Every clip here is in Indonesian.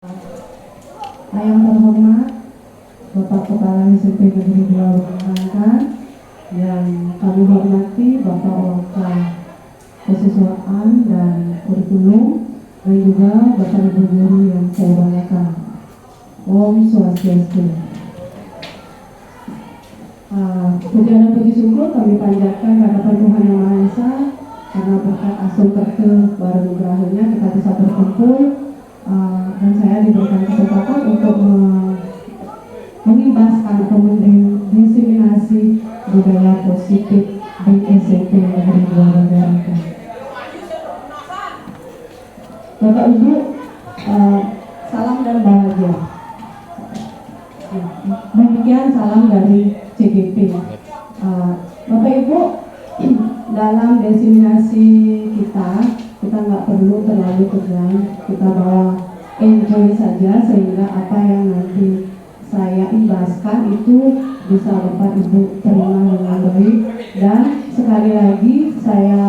Yang terhormat Bapak Kepala SMP Negeri 2 Bangka, yang kami hormati Bapak Waka Kesiswaan dan Kurikulum, dan juga Bapak Ibu Guru yang saya banggakan. Om Swastiastu. Puja dan puji syukur kami panjatkan hadapan Tuhan Yang Maha Esa, karena berkat Asung Kerte Bareng Nugrahnya kita bisa berkumpul, dan saya diberikan kesempatan untuk mengibaskan atau mendiseminasi budaya positif di SMP Negeri 2 Bangka. Bapak Ibu, salam dan bahagia. Demikian salam dari CGP. Bapak Ibu, dalam diseminasi kita nggak perlu terlalu tegang, kita bawa enjoy saja, sehingga apa yang nanti saya ibaskan itu bisa Bapak Ibu terima dengan baik. Dan sekali lagi saya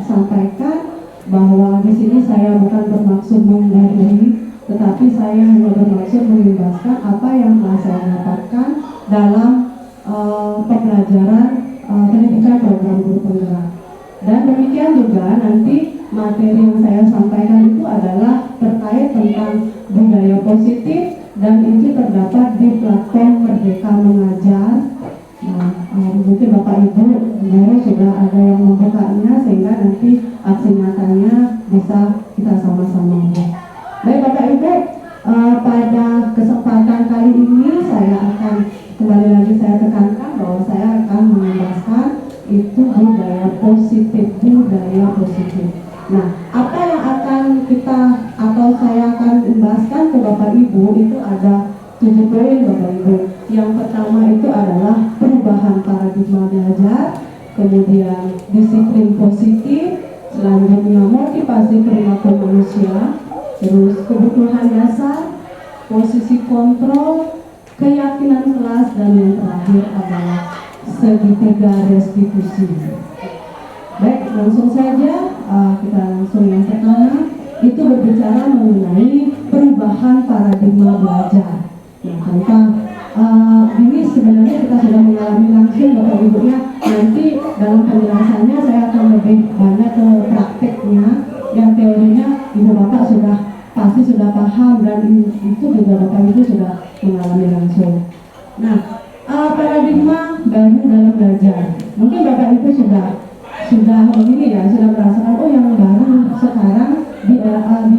sampaikan bahwa di sini saya bukan bermaksud menggurui, tetapi saya hanya bermaksud mengibaskan apa yang telah saya dapatkan dalam pembelajaran pendidikan program guru penggerak. Dan demikian juga nanti materi yang saya sampaikan itu adalah terkait tentang budaya positif, dan itu terdapat di platform Merdeka Mengajar. Nah, mungkin Bapak Ibu guru sudah ada yang membukanya, sehingga nanti aksi nyatanya bisa kita sama-sama lihat. Baik Bapak Ibu, pada kesempatan kali ini saya akan kembali lagi saya tekankan bahwa saya akan menjelaskan itu budaya positif. Nah, apa yang akan kita atau saya akan membahaskan ke Bapak Ibu itu ada 7 poin Bapak Ibu. Yang pertama itu adalah perubahan paradigma belajar, kemudian disiplin positif, selanjutnya motivasi perilaku manusia, terus kebutuhan dasar, posisi kontrol, keyakinan kelas, dan yang terakhir adalah segitiga restitusi. Baik, langsung saja kita langsung yang pertama itu berbicara mengenai perubahan paradigma belajar. Nah, tanpa ini sebenarnya kita sudah mengalami langsung Bapak Ibu-nya. Nanti dalam penjelasannya saya akan lebih banyak ke prakteknya, yang teorinya Ibu Bapak pasti sudah paham, dan itu juga Bapak Ibu sudah mengalami langsung. Nah, paradigma baru dalam belajar. Mungkin Bapak Ibu sudah begini ya, sudah merasakan yang baru sekarang di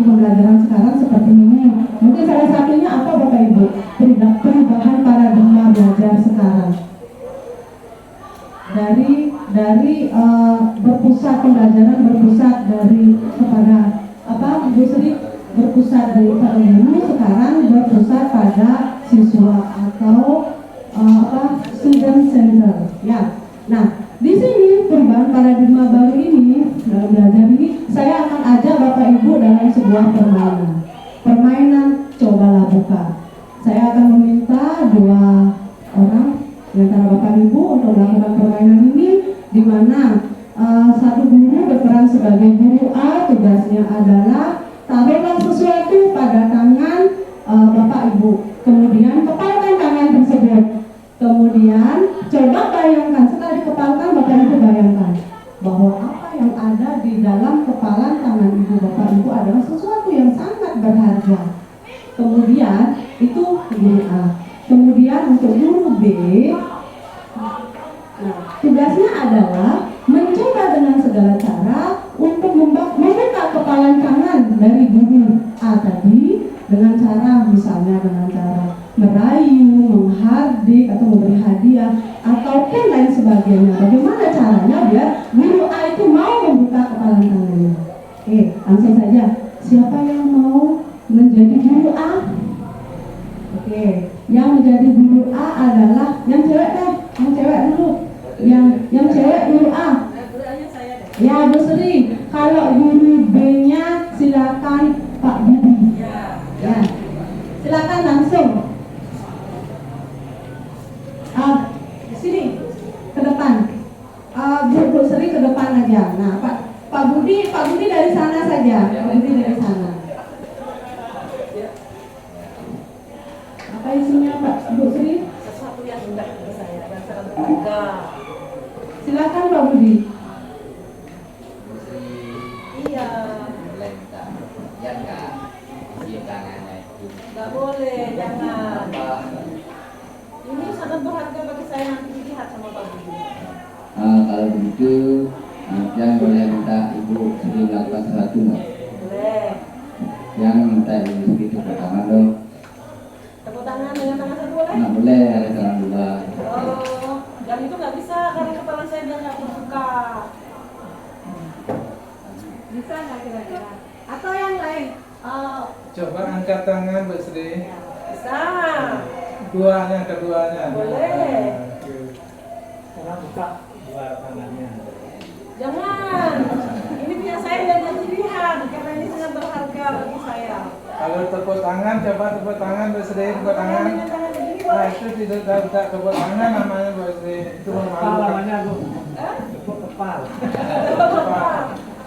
pembelajaran sekarang seperti ini. Mungkin salah satunya apa Bapak Ibu? Perubahan paradigma belajar sekarang. Dari berpusat pembelajaran dari kepada Ibu Sri, berpusat dari pada guru, sekarang berpusat pada siswa atau student center ya. Nah, di sini perubahan paradigma baru ini dalam belajar ini saya akan ajak Bapak Ibu dalam sebuah permainan cobalah buka. Saya akan meminta 2 orang di antara Bapak Ibu untuk melakukan permainan ini, di mana satu guru berperan sebagai guru A. Tugasnya adalah taruhlah sesuatu pada tangan Bapak Ibu, kemudian kepalkan tangan tersebut. Kemudian coba bayangkan, setelah dikepalkan Bapak Ibu bayangkan bahwa apa yang ada di dalam kepalan tangan Ibu Bapak Ibu adalah sesuatu yang sangat berharga. Kemudian itu guru A. Kemudian untuk guru B, tugasnya adalah mencoba dengan segala cara untuk membuka kepalan tangan dari guru A tadi, dengan cara misalnya dengan cara merayu, menghardik, atau memberi hadiah, ataupun lain sebagainya. Bagaimana caranya biar guru A itu mau membuka kepalan tangannya? Oke, langsung saja. Siapa yang mau menjadi guru A? Oke, yang menjadi guru A adalah yang cewek deh, yang cewek dulu. Yang cewek guru A. Ya, Bu Sri. Kalau guru B-nya silakan Pak Budi. Ya, silakan langsung. Sini ke depan. Bu Sri ke depan aja. Nah, Pak Budi dari sana saja. Pak Budi dari sana. Apa isinya Pak Bu Sri? Sesuatu yang indah bagi saya dan sangat berharga. Silakan Pak Budi. Iya. Ya enggak, isi tangannya itu. Nggak boleh, jangan. Ini sangat berharga bagi saya, nanti dilihat sama Pak Budi. Kalau begitu, yang boleh minta Ibu Sri melakukan sesuatu enggak? Boleh. Yang minta Ibu Sri tepuk tangan dong. Tepuk tangan dengan tangan satu boleh? Nggak boleh, ada tangan dua. Oh, dan itu nggak bisa karena kepala saya biar nggak terbuka. Bisa nggak kira-kira? Atau yang lain? Coba angkat tangan Bu Sri. Bisa. Keduanya. Boleh. Sekarang buka dua tangannya. Jangan. Ini punya saya dan yang pilihan karena ini sangat berharga bagi saya. Kalau tepuk tangan, coba tepuk tangan Bu Sri, tepuk tangan. Dengan tangan begini Nah boleh. itu tidak tepuk tangan namanya Bu Sri. Itu memalukan. Eh? Tepuk kepala.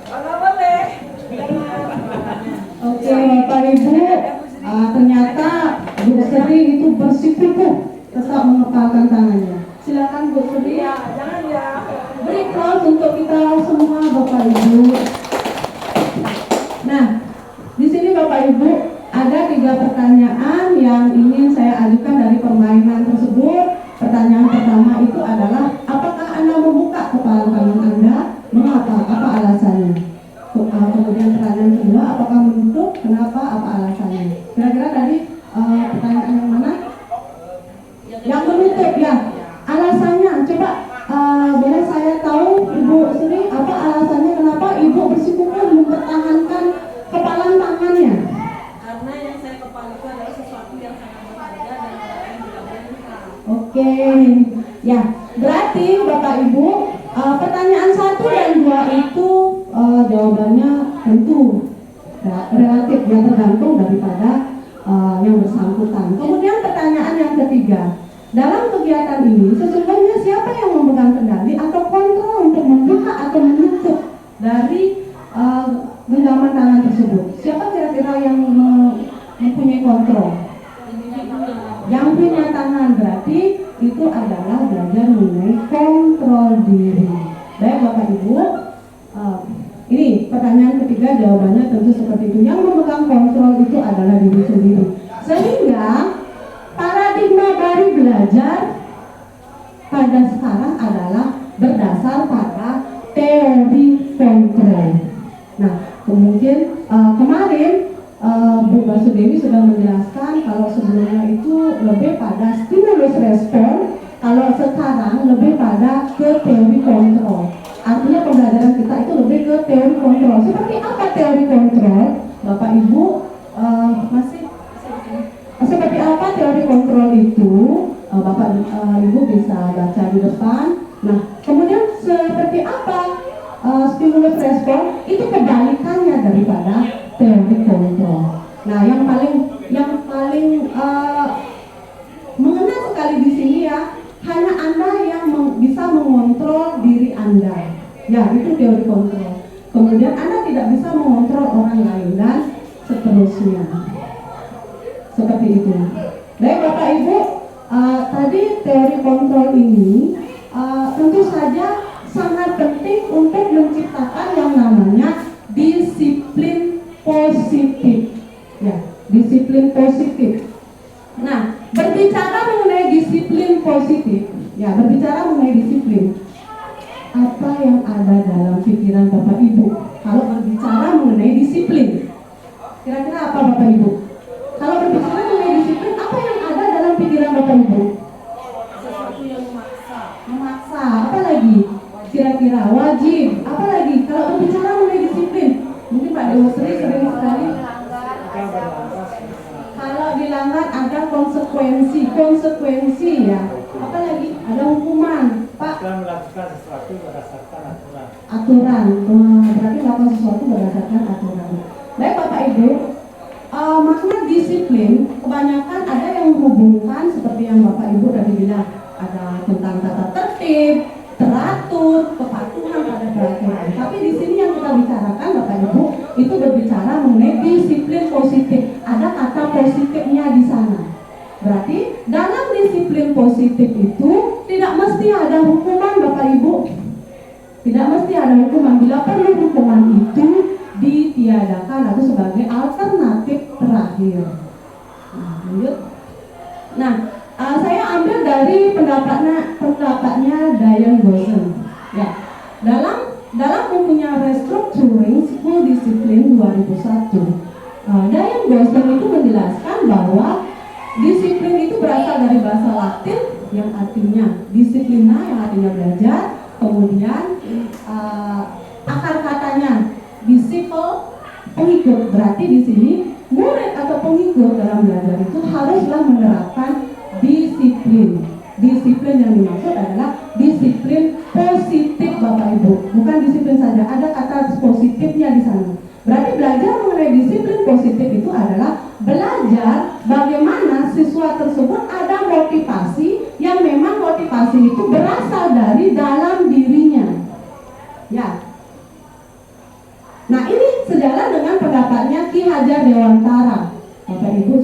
Oh, nggak boleh. Jangan. Oke Bapak Ibu, ternyata Bu Sri itu bersikukuh tetap mengepalkan tangannya. Silakan Bu Sri. Iya, jangan ya. Beri applause untuk kita semua Bapak Ibu. Nah, di sini Bapak Ibu ada 3 pertanyaan yang ingin saya ajukan dari permainan tersebut. Pertanyaan pertama itu adalah, apakah Anda membuka kepala tangan Anda? Mengapa? Apa alasannya? Kemudian pertanyaan kedua, apakah menutup? Kenapa? Apa alasannya? Kira-kira tadi pertanyaan yang mana? Yang menutup ya. Alasannya, coba boleh saya tahu Ibu Sri, apa alasannya kenapa Ibu bersikukuh mempertahankan kepala tangannya? Karena yang saya kepala itu adalah sesuatu yang sangat berharga dan orang lain tidak boleh lihat. Oke, ya berarti Bapak Ibu pertanyaan 1 dan 2 itu jawabannya tentu relatif ya, tergantung daripada yang bersangkutan. Kemudian pertanyaan yang ketiga, dalam kegiatan ini sesungguhnya siapa yang memegang kendali atau kontrol untuk membuka atau menutup dari genggaman tangan tersebut? Siapa kira-kira yang mempunyai kontrol? Yang punya tangan, berarti itu adalah belajar mengenai kontrol diri. Baik Bapak Ibu, ini pertanyaan ketiga jawabannya tentu seperti itu. Yang memegang kontrol itu adalah diri sendiri. Sehingga paradigma baru belajar pada sekarang adalah berdasar pada teori kontrol. Nah, mungkin kemarin Bu Basudewi sudah menjelaskan kalau sebelumnya itu lebih pada stimulus respon, kalau sekarang lebih pada ke teori kontrol. Artinya pembelajaran kita itu lebih ke teori kontrol. Seperti apa teori kontrol? Bapak Ibu masih seperti apa teori kontrol itu? Bapak Ibu bisa baca di depan. Nah, kemudian seperti apa stimulus respon? Itu kebalikannya daripada teori kontrol. Nah, yang paling mengena sekali di sini ya, hanya Anda yang bisa mengontrol diri Anda. Ya, itu teori kontrol. Kemudian Anda tidak bisa mengontrol orang lain dan seterusnya. Seperti itu. Baik Bapak Ibu, tadi teori kontrol ini tentu saja sangat penting untuk menciptakan yang namanya disiplin positif. Ya, disiplin positif. Nah, berbicara mengenai disiplin positif, ya berbicara mengenai disiplin, apa yang ada dalam pikiran Bapak Ibu kalau berbicara mengenai disiplin? Kira-kira apa Bapak Ibu? Kalau berbicara mengenai disiplin, apa yang ada dalam pikiran Bapak Ibu? Sesuatu yang memaksa. Memaksa, apa lagi? Kira-kira wajib, apa lagi? Kalau berbicara mengenai disiplin, mungkin Pak Dewa sering sekali. Kalau dilanggar ada konsekuensi ya. Apa lagi? Ada hukuman, Pak. Kita melakukan sesuatu berdasarkan aturan. Aturan, berarti melakukan sesuatu berdasarkan aturan. Baik Bapak Ibu, makna disiplin kebanyakan ada yang menghubungkan seperti yang Bapak Ibu tadi bilang, ada tentang tata tertib, teratur, kepatuhan pada peraturan. Tapi di sini yang kita bicarakan Bapak Ibu itu berbicara mengenai disiplin positif. Ada kata positifnya di sana. Berarti dalam disiplin positif itu tidak mesti ada hukuman Bapak Ibu. Tidak mesti ada hukuman. Bila perlu hukuman itu ditiadakan atau sebagai alternatif terakhir. Nah, lanjut. Nah, saya ambil dari pendapatnya Diane Gossen. Ya, dalam bukunya Restructuring School Discipline 2001, Diane Gossen itu menjelaskan bahwa disiplin itu berasal dari bahasa Latin yang artinya disiplina, yang artinya belajar. Kemudian akar katanya disciple, pengikut. Berarti di sini murid atau pengikut dalam belajar itu haruslah menerapkan disiplin. Disiplin yang dimaksud adalah disiplin positif Bapak Ibu, bukan disiplin saja. Ada kata positifnya di sana. Berarti belajar mengenai disiplin positif itu adalah belajar bagaimana siswa tersebut ada motivasi yang memang motivasi itu berasal dari dalam dirinya. Ya. Nah, ini sejalan dengan pendapatnya Ki Hajar Dewantara. Bapak Ibu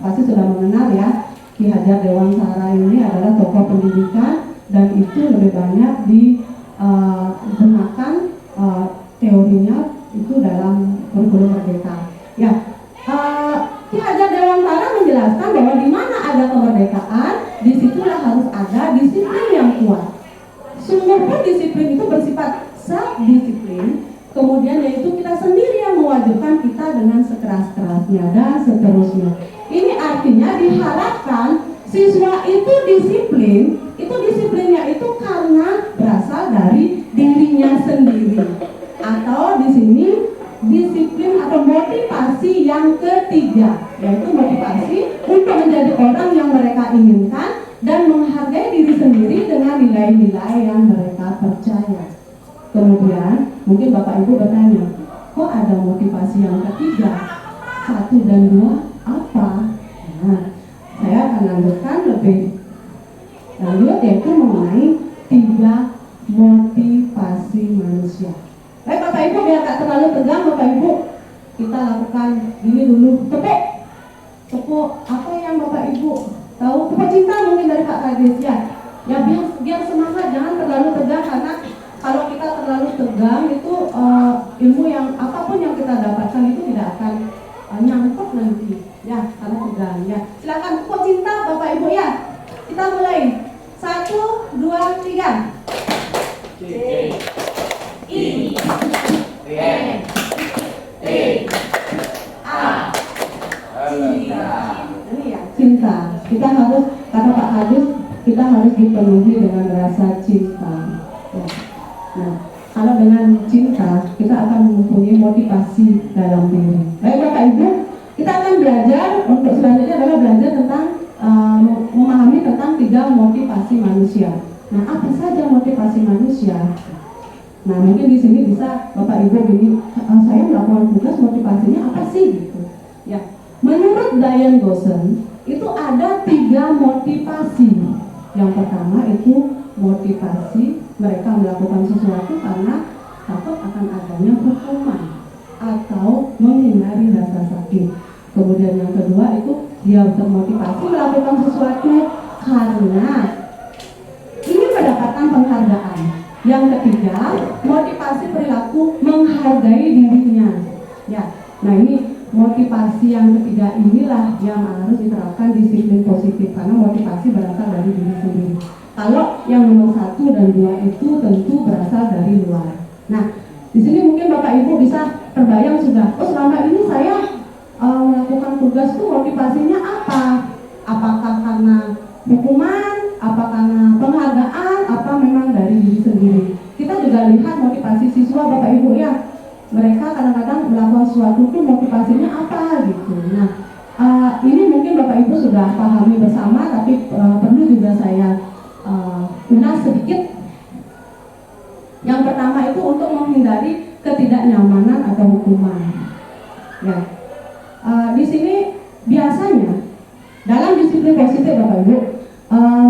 pasti sudah mengenal ya. Ki Hajar Dewantara ini adalah tokoh pendidikan dan itu lebih banyak digunakan teorinya itu dalam kurikulum Merdeka. Ya, Ki Hajar Dewantara menjelaskan bahwa di mana ada kemerdekaan, disitulah harus ada disiplin yang kuat. Sungguh pun disiplin itu bersifat self-disiplin, kemudian yaitu kita sendiri yang mewajibkan kita dengan sekeras-kerasnya dan seterusnya. Ini artinya diharapkan siswa itu disiplinnya itu karena berasal dari dirinya sendiri. Atau di sini disiplin atau motivasi yang ketiga, yaitu motivasi untuk menjadi orang yang mereka inginkan dan menghargai diri sendiri dengan nilai-nilai yang mereka percaya. Kemudian mungkin Bapak Ibu bertanya, kok ada motivasi yang ketiga? 1 dan 2 apa? Nah, saya akan lanjutkan lebih lanjut, yaitu mengenai 3 motivasi manusia. Baik Bapak Ibu, biar tak terlalu tegang Bapak Ibu, kita lakukan ini dulu. Tepuk apa yang Bapak Ibu tahu? Tepuk cinta mungkin dari Pak Kades ya. Ya biar semangat, jangan terlalu tegang, karena kalau kita terlalu tegang itu ilmu yang apapun yang kita dapatkan itu tidak akan nyangkut nanti ya, karena tegang ya. Silakan tepuk cinta Bapak Ibu ya. Kita mulai. 1, 2, 3. I N T A ini ya, cinta. Kita harus, kata Pak Kadis, kita harus dipenuhi dengan rasa cinta ya. Nah, kalau dengan cinta kita akan mempunyai motivasi dalam diri. Baik Bapak Ibu, kita akan belajar, untuk selanjutnya adalah belajar tentang memahami tentang 3 motivasi manusia. Nah, apa saja motivasi manusia? Nah, mungkin di sini bisa Bapak Ibu gini, saya melakukan tugas, motivasinya apa sih gitu. Ya, menurut Diane Gossen itu ada 3 motivasi. Yang pertama itu motivasi mereka melakukan sesuatu karena takut akan adanya hukuman atau menghindari rasa sakit. Kemudian yang kedua itu dia termotivasi melakukan sesuatu karena ingin mendapatkan penghargaan. Yang ketiga, motivasi perilaku menghargai dirinya. Ya, nah ini motivasi yang ketiga inilah yang harus diterapkan disiplin positif, karena motivasi berasal dari diri sendiri. Kalau yang nomor 1 dan 2 itu tentu berasal dari luar. Nah, di sini mungkin Bapak Ibu bisa terbayang sudah, oh selama ini saya melakukan tugas itu motivasinya apa? Apakah karena hukuman, apa karena penghargaan, apa memang dari diri sendiri? Kita juga lihat motivasi siswa Bapak Ibu ya, mereka kadang-kadang melakukan sesuatu itu motivasinya apa gitu. Nah, ini mungkin Bapak Ibu sudah pahami bersama, tapi perlu juga saya ulas sedikit. Yang pertama itu untuk menghindari ketidaknyamanan atau hukuman. Ya, di sini biasanya dalam disiplin positif Bapak Ibu,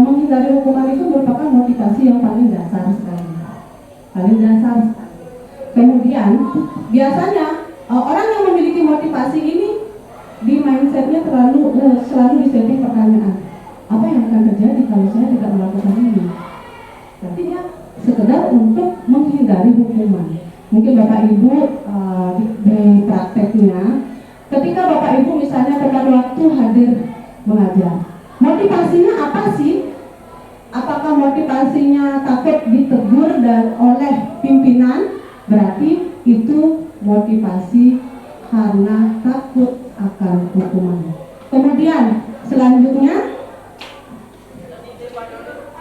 menghindari hukuman itu merupakan motivasi yang paling dasar sekali. Kemudian biasanya orang yang memiliki motivasi ini di mindsetnya selalu setting pertanyaan, apa yang akan terjadi kalau saya tidak melakukan ini? Berarti dia sekedar untuk menghindari hukuman. Mungkin Bapak Ibu di prakteknya, ketika Bapak Ibu misalnya tepat waktu hadir mengajar, motivasinya apa sih? Apakah motivasinya takut ditegur dan oleh pimpinan? Berarti itu motivasi karena takut akan hukuman. Kemudian selanjutnya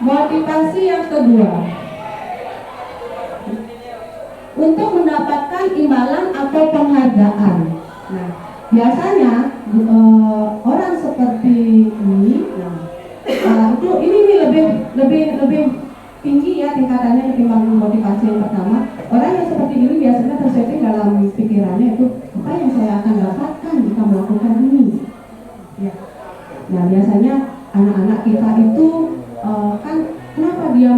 motivasi yang kedua, untuk mendapatkan imbalan atau penghargaan. Nah, biasanya orang seperti ini, itu ini lebih tinggi ya tingkatannya ketimbang motivasi yang pertama. Orang yang seperti ini biasanya tersetting dalam pikirannya itu, apa yang saya akan dapatkan jika melakukan ini? Ya. Nah, biasanya anak-anak kita itu kan kenapa dia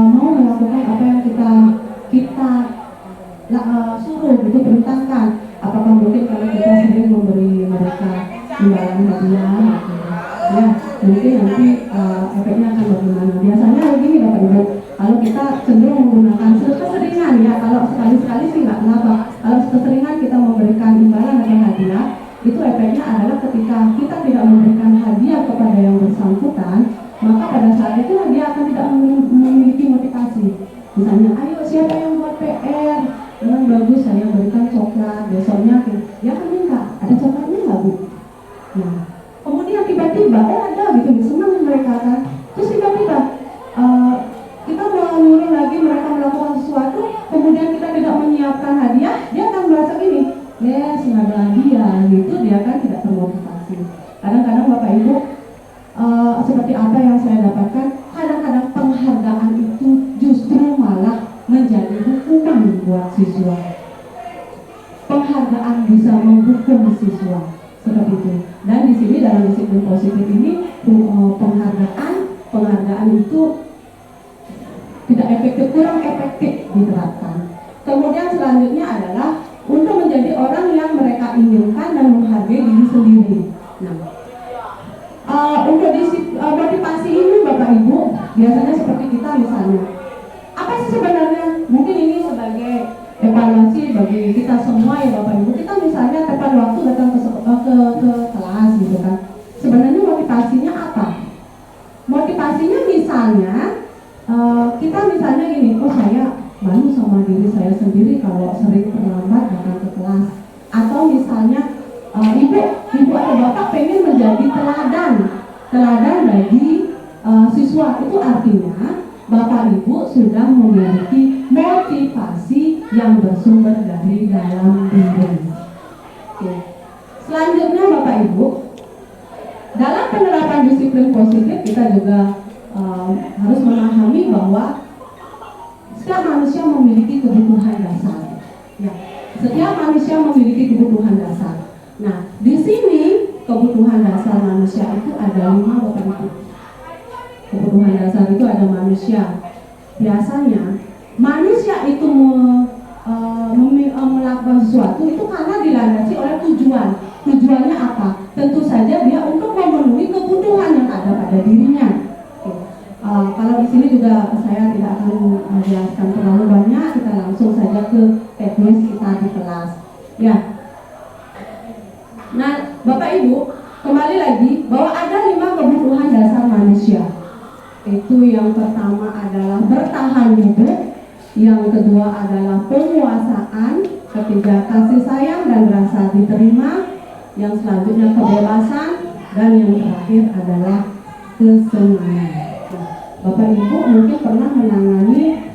mau melakukan apa yang kita suruh gitu, perintahkan? Apakah mungkin kalau kita sering memberi mereka imbalan hadiah gitu. Ya, mungkin nanti efeknya akan bagaimana? Biasanya begini Bapak Ibu, kalau kita cenderung menggunakan keseringan ya, kalau sekali-sekali sih nggak kenapa. Kalau keseringan kita memberikan imbalan atau hadiah, itu efeknya adalah ketika kita tidak memberikan hadiah kepada yang bersangkutan, maka pada saat itu dia akan tidak memiliki motivasi. Misalnya, ayo siapa yang buat PR? Dengan bagus saya berikan coklat, besoknya dia akan minta, ada coklatnya nggak Bu? Nah, kemudian tiba-tiba, ada gitu, senang mereka kan. Terus tiba-tiba kita mau nyuruh lagi mereka melakukan sesuatu, kemudian kita tidak menyiapkan hadiah, dia akan merasa gini, yes, nggak ada hadiah, gitu dia kan tidak termotivasi. Kadang-kadang Bapak Ibu, seperti apa yang saya dapatkan, kadang-kadang penghargaan itu justru malah menjadi hukuman buat siswa. Penghargaan bisa menghukum siswa seperti itu. Dan di sini dalam disiplin positif ini penghargaan itu tidak efektif, kurang efektif diterapkan. Kemudian selanjutnya adalah untuk menjadi orang yang mereka inginkan dan menghargai diri sendiri. Nah, untuk motivasi ini Bapak Ibu biasanya seperti kita misalnya, apa sih sebenarnya? Mungkin ini sebagai evaluasi bagi kita semua ya Bapak Ibu. Kita misalnya tepat waktu datang ke kelas gitu kan. Sebenarnya motivasinya apa? Motivasinya misalnya kita misalnya gini, oh saya malu sama diri saya sendiri kalau sering terlambat datang ke kelas. Atau misalnya ibu atau bapak pengen menjadi teladan bagi siswa. Itu artinya Bapak Ibu sudah memiliki motivasi yang bersumber dari dalam diri. Oke. Selanjutnya Bapak Ibu, dalam penerapan disiplin positif kita juga harus memahami bahwa setiap manusia memiliki kebutuhan dasar. Ya, setiap manusia memiliki kebutuhan dasar. Nah, di sini kebutuhan dasar manusia itu ada 5 Bapak Ibu. Kebutuhan dasar itu ada manusia. Biasanya manusia itu melakukan sesuatu itu karena dilandasi oleh tujuan. Tujuannya apa? Tentu saja dia untuk memenuhi kebutuhan yang ada pada dirinya. Kalau di sini juga saya tidak akan menjelaskan terlalu banyak, kita langsung saja ke teknis kita di kelas. Ya. Nah, Bapak Ibu, kembali lagi bahwa ada 5 kebutuhan dasar manusia. Itu yang pertama adalah bertahan hidup, yang kedua adalah penguasaan, ketiga kasih sayang dan rasa diterima, yang selanjutnya kebebasan, dan yang terakhir adalah kesenangan. Nah, Bapak Ibu mungkin pernah menangani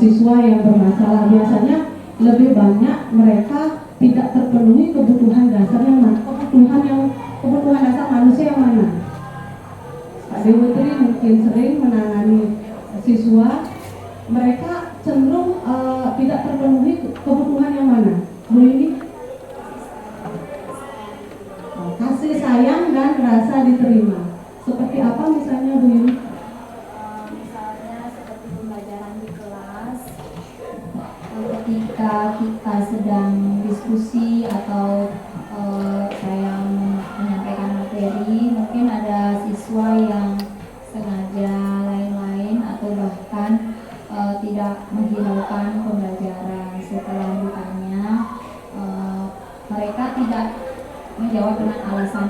siswa yang bermasalah. Biasanya lebih banyak mereka tidak terpenuhi kebutuhan dasar yang mana? Kebutuhan dasar manusia yang mana? Pak Dewetri mungkin sering menangani siswa, mereka cenderung tidak terpenuhi kebutuhan yang mana? Bu ini kasih sayang dan rasa diterima. Seperti apa misalnya Bu ini? Misalnya seperti pembelajaran di kelas, ketika kita sedang diskusi atau saya menyampaikan materi, mungkin ada siswa yang sengaja lain-lain atau bahkan tidak menghiraukan pembelajaran. Setelah ditanya, mereka tidak menjawab dengan alasan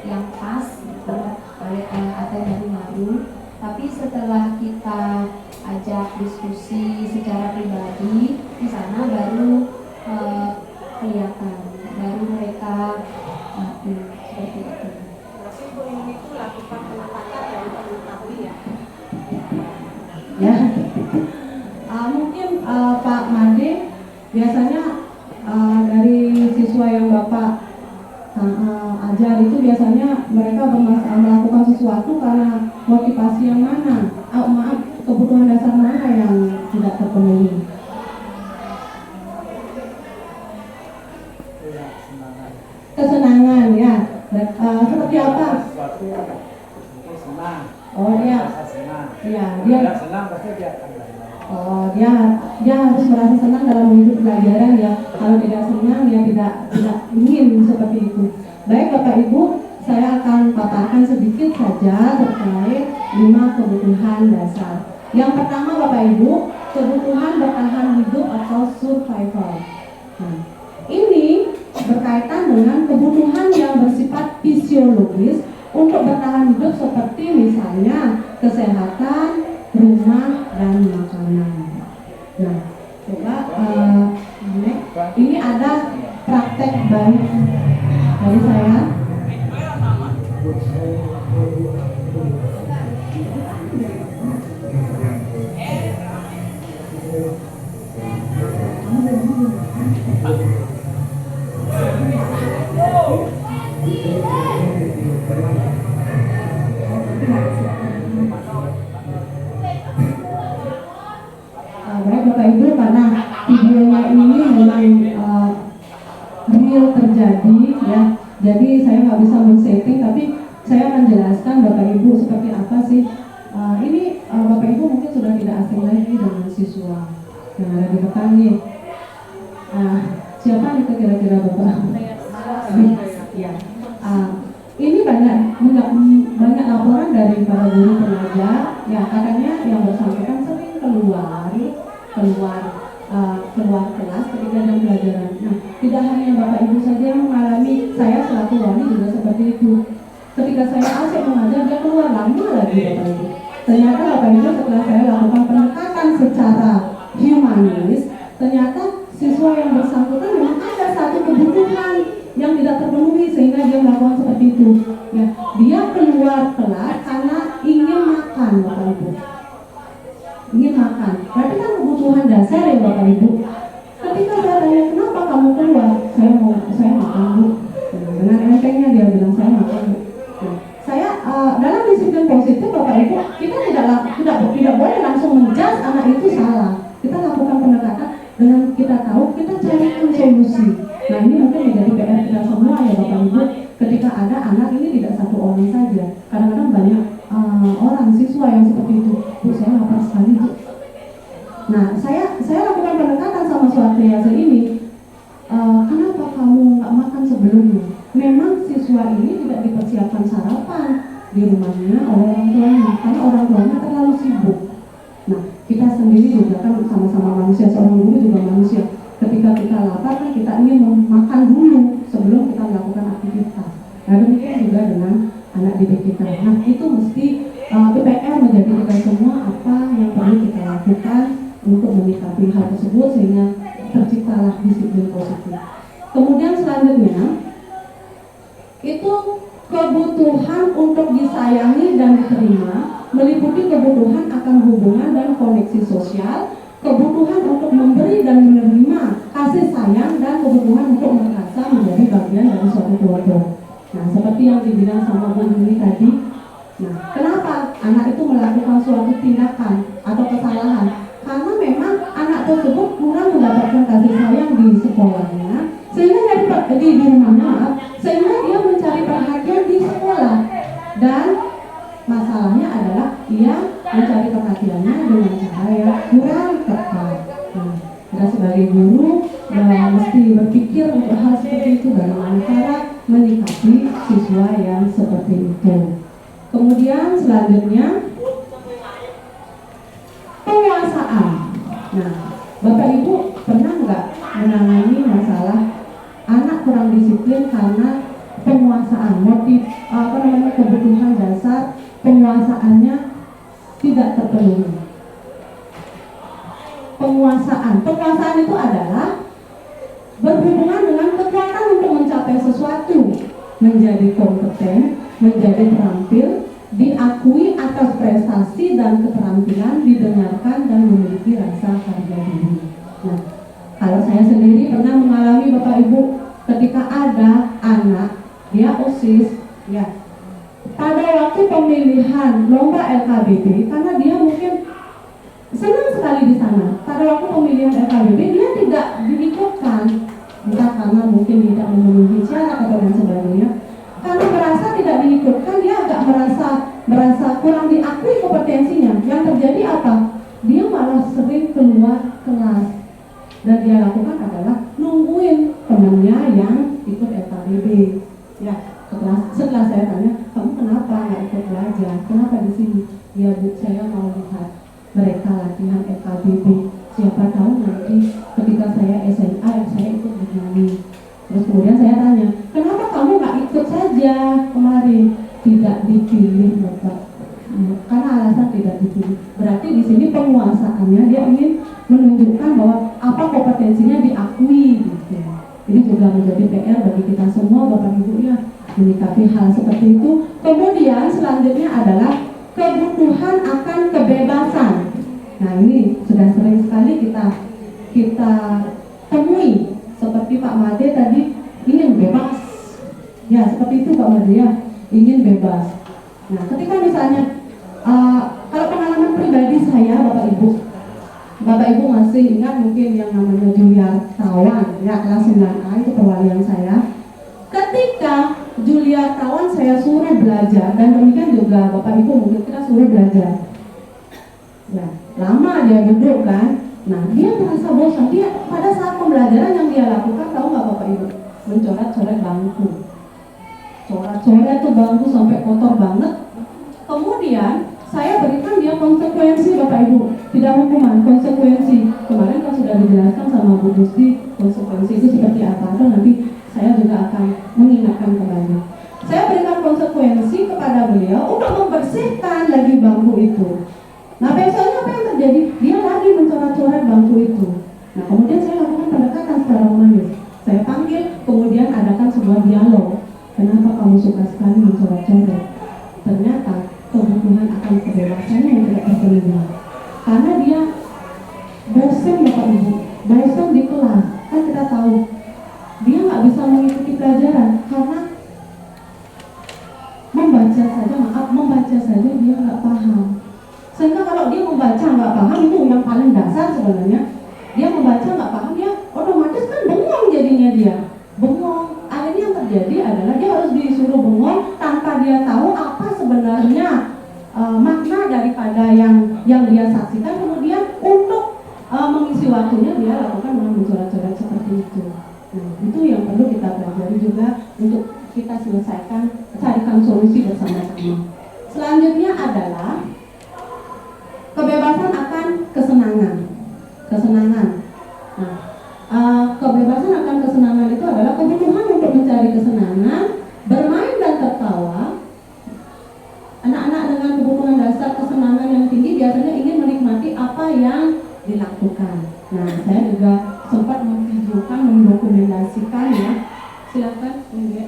yang pas atau malu-malu. Tapi setelah kita ajak diskusi secara pribadi, di sana baru kelihatan, baru mereka mati seperti itu. Berarti Bu ini itu lakukan penempatan dari mengetahui ya. Ya, mungkin Pak Made biasanya dari siswa yang Bapak ajar itu biasanya mereka melakukan sesuatu karena motivasi yang mana? Kebutuhan dasar mana yang tidak terpenuhi? Kesenangan ya. Seperti apa? Sesuatu mungkin senang. Oh ya. Rasa senang. Iya, dia Tidak senang pasti dia akan lain-lain. Oh, dia harus merasa senang dalam mengikuti pelajaran ya. Kalau tidak senang, dia tidak ingin seperti itu. Baik Bapak Ibu, saya akan paparkan sedikit saja terkait 5 kebutuhan dasar. Yang pertama Bapak Ibu, kebutuhan bertahan hidup atau survival. Nah, ini berkaitan dengan kebutuhan yang bersifat fisiologis untuk bertahan hidup seperti misalnya kesehatan, rumah, dan makanan. Nah, coba ini ada praktek baik dari saya. Baik Bapak Ibu, karena videonya ini memang real terjadi ya, jadi saya nggak bisa men-setting, tapi saya akan jelaskan Bapak Ibu seperti apa sih. Ini Bapak Ibu mungkin sudah tidak asing lagi dengan siswa yang ada di depan nih. Siapa itu kira-kira Bapak? Ya. Ini banyak laporan dari para guru pengajar, ya katanya yang bersangkutan sering keluar kelas ketika jam pelajaran. Nah, tidak hanya Bapak Ibu saja yang mengalami, saya selaku wali juga seperti itu. Ketika saya asik mengajar, dia keluar lama lagi Bapak Ibu. Ternyata Bapak Ibu setelah saya lakukan pendekatan secara humanis, ternyata siswa yang bersangkutan memang ada satu kebutuhan yang tidak terpenuhi sehingga dia melakukan seperti itu. Ya, dia keluar kelas karena ingin makan Bapak Ibu. Ingin makan. Berarti kan kebutuhan dasar ya Bapak Ibu. Ketika saya tanya kenapa kamu keluar, saya makan Bu. Dengan entengnya dia bilang saya makan Bu. Nah, saya dalam disiplin positif Bapak Ibu, kita tidak boleh langsung menjudge anak itu salah. Kita lakukan pendekatan dengan kita tahu, kita carikan solusi. Nah, ini mungkin menjadi PR kita semua ya Bapak Ibu. Ketika ada anak ini tidak satu orang saja, kadang-kadang banyak orang siswa yang seperti itu. Bu, saya lapar sekali Bu. Nah, saya lakukan pendekatan sama suatu yayasan ini. Kenapa kamu nggak makan sebelumnya? Memang siswa ini tidak dipersiapkan sarapan di rumahnya oleh orang tuanya, karena orang tuanya terlalu sibuk. Nah, kita sendiri juga kan sama-sama manusia, seorang guru juga manusia. Ketika kita lapar kan kita ingin makan dulu sebelum kita melakukan aktivitas. Nah, demikian juga dengan anak didik kita. Nah, itu mesti PR menjadi kita semua apa yang perlu kita lakukan untuk menyikapi hal tersebut sehingga terciptalah disiplin positif. Kemudian selanjutnya itu kebutuhan untuk disayangi dan diterima meliputi kebutuhan akan hubungan dan koneksi sosial, kebutuhan untuk memberi dan menerima kasih sayang, dan kebutuhan untuk merasa menjadi bagian dari suatu keluarga. Nah, seperti yang dibilang sama Bu Yuni tadi, nah, kenapa anak itu melakukan suatu tindakan atau kesalahan? Karena memang anak tersebut kurang mendapatkan kasih sayang di sekolahnya, sehingga di rumahnya, sehingga dia mencari perhatian di sekolah. Dan masalahnya adalah dia mencari perhatiannya dengan cara yang kurang tepat. Nah, kita sebagai guru mesti berpikir untuk hal seperti itu, bagaimana cara menyikapi siswa yang seperti itu. Kemudian selanjutnya penguasaan. Nah, Bapak Ibu pernah nggak menangani masalah anak kurang disiplin karena penguasaan, motif kebutuhan dasar penguasaannya tidak terpenuhi? Penguasaan itu adalah berhubungan dengan kekuatan untuk mencapai sesuatu, menjadi kompeten, menjadi terampil, diakui atas prestasi dan keterampilan, didengarkan dan memiliki rasa harga diri. Nah, kalau saya sendiri pernah mengalami Bapak Ibu, ketika ada anak dia OSIS, ya, pada waktu pemilihan lomba LKBB, karena dia mungkin senang sekali di sana. Pada waktu pemilihan LKBB dia tidak diikutkan, entah karena mungkin tidak memenuhi syarat atau dan sebagainya. Karena merasa tidak diikutkan, dia agak merasa kurang diakui kompetensinya. Yang terjadi apa? Dia malah sering keluar kelas. Dan dia lakukan adalah nungguin temannya yang ikut LKBB. Ya, setelah saya tanya, kamu kenapa nggak ikut belajar? Kenapa di sini? Ya Bu, saya mau lihat mereka latihan LKBB. Siapa tahu nanti ketika saya SMA saya ikut bernyanyi. Terus kemudian saya tanya, kenapa kamu nggak ikut saja kemarin? Tidak dipilih, Bapak. Karena alasan tidak dipilih. Berarti di sini penguasaannya dia ingin menunjukkan bahwa apa kompetensinya diakui, gitu. Ini juga menjadi PR bagi kita semua, Bapak Ibu, ya, menyikapi hal seperti itu. Kemudian selanjutnya adalah kebutuhan akan kebebasan. Nah, ini sudah sering sekali kita temui. Seperti Pak Made tadi ingin bebas. Ya, seperti itu Pak Made, ya, ingin bebas. Nah, ketika misalnya kalau pengalaman pribadi saya, Bapak Ibu masih ingat mungkin yang namanya Juliartawan, ya, kelas 9A itu perwalian saya. Ketika Juliartawan saya suruh belajar, dan demikian juga Bapak Ibu mungkin kita suruh belajar. Ya, lama dia duduk kan. Nah, dia merasa bosan. Dia pada saat pembelajaran yang dia lakukan, tahu nggak Bapak Ibu? Mencoret-coret bangku. Coret-coret tuh bangku sampai kotor banget. Kemudian saya berikan dia konsekuensi, Bapak Ibu. Tidak hukuman, konsekuensi. Kemarin kan sudah dijelaskan sama Bu Gusti konsekuensi itu seperti apa. Atau nanti saya juga akan mengingatkan kembali. Saya berikan konsekuensi kepada beliau untuk membersihkan lagi bangku itu. Nah, besoknya apa yang terjadi? Dia lagi mencoret-coret bangku itu. Nah, kemudian saya lakukan pendekatan secara humanis. Saya panggil, kemudian adakan sebuah dialog. Kenapa kamu suka sekali mencoret-coret? Ternyata kebutuhan akan kebebasannya yang tidak terpenuhi. Karena dia bosan, Bapak Ibu, bosan di kelas. Kan kita tahu dia nggak bisa mengikuti pelajaran karena membaca saja dia nggak paham. Sehingga kalau dia membaca nggak paham, itu yang paling dasar sebenarnya. Dia membaca nggak paham, dia otomatis kan bengong jadinya, dia bengong. Akhirnya yang terjadi adalah dia harus disuruh bengong tanpa dia tahu apa sebenarnya makna daripada yang dia saksikan. Kemudian untuk mengisi waktunya dia lakukan dengan mencoret-coret seperti itu. Nah, itu yang perlu kita pelajari juga untuk kita selesaikan, carikan solusi bersama-sama. Selanjutnya adalah kebebasan akan kesenangan. Nah, kebebasan akan kesenangan itu adalah kebutuhan untuk mencari kesenangan, bermain dan tertawa. Anak-anak dengan kebutuhan dasar kesenangan yang tinggi biasanya ingin menikmati apa yang dilakukan. Nah, saya juga sempat memvideokan, mendokumentasikan, ya. Silakan, ya.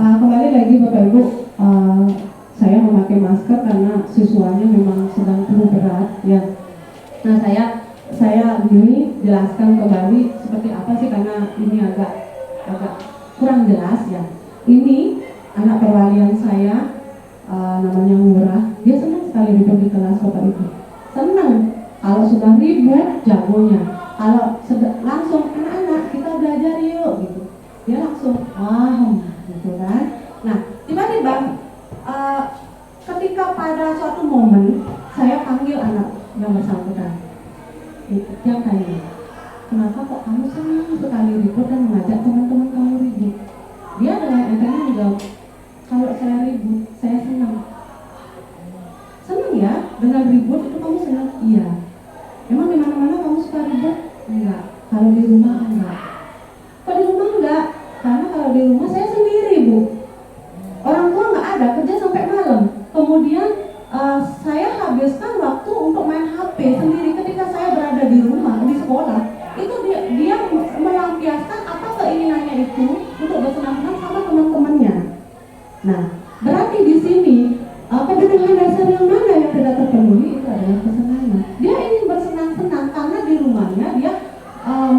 Kembali lagi Bapak Ibu, saya memakai masker karena siswanya memang sedang flu berat, ya. Nah, saya ini jelaskan kembali seperti apa sih, karena ini agak kurang jelas, ya. Ini anak perwalian saya namanya Ngurah, dia senang sekali ribut di kelas Bapak Ibu. Senang. Kalau sudah ribut, jagonya. Kalau langsung anak-anak kita belajar yuk gitu, dia langsung gitu kan. Nah tiba-tiba ketika pada suatu momen saya panggil anak yang bersangkutan, dia tanya, kenapa kok kamu senang sekali ribut dan mengajak teman-teman kamu ribut? Dia dengan entengnya menjawab, kalau saya ribut, saya senang. Senang ya dengan ribut itu kamu senang? Iya. Emang di mana-mana kamu suka ribut? Enggak. Kalau di rumah enggak. Kok di rumah enggak? Karena kalau di rumah saya sendiri, Bu. Orang tua enggak ada, kerja sampai malam. Kemudian saya habiskan waktu untuk main HP sendiri ketika saya berada di rumah, di sekolah. Itu dia melampiaskan apa keinginannya itu untuk bersenang-senang sama teman-temannya. Nah, berarti di sini kebutuhan dasar yang mana yang tidak terpenuhi itu adalah kesenangan. Dia ingin bersenang-senang karena di rumahnya dia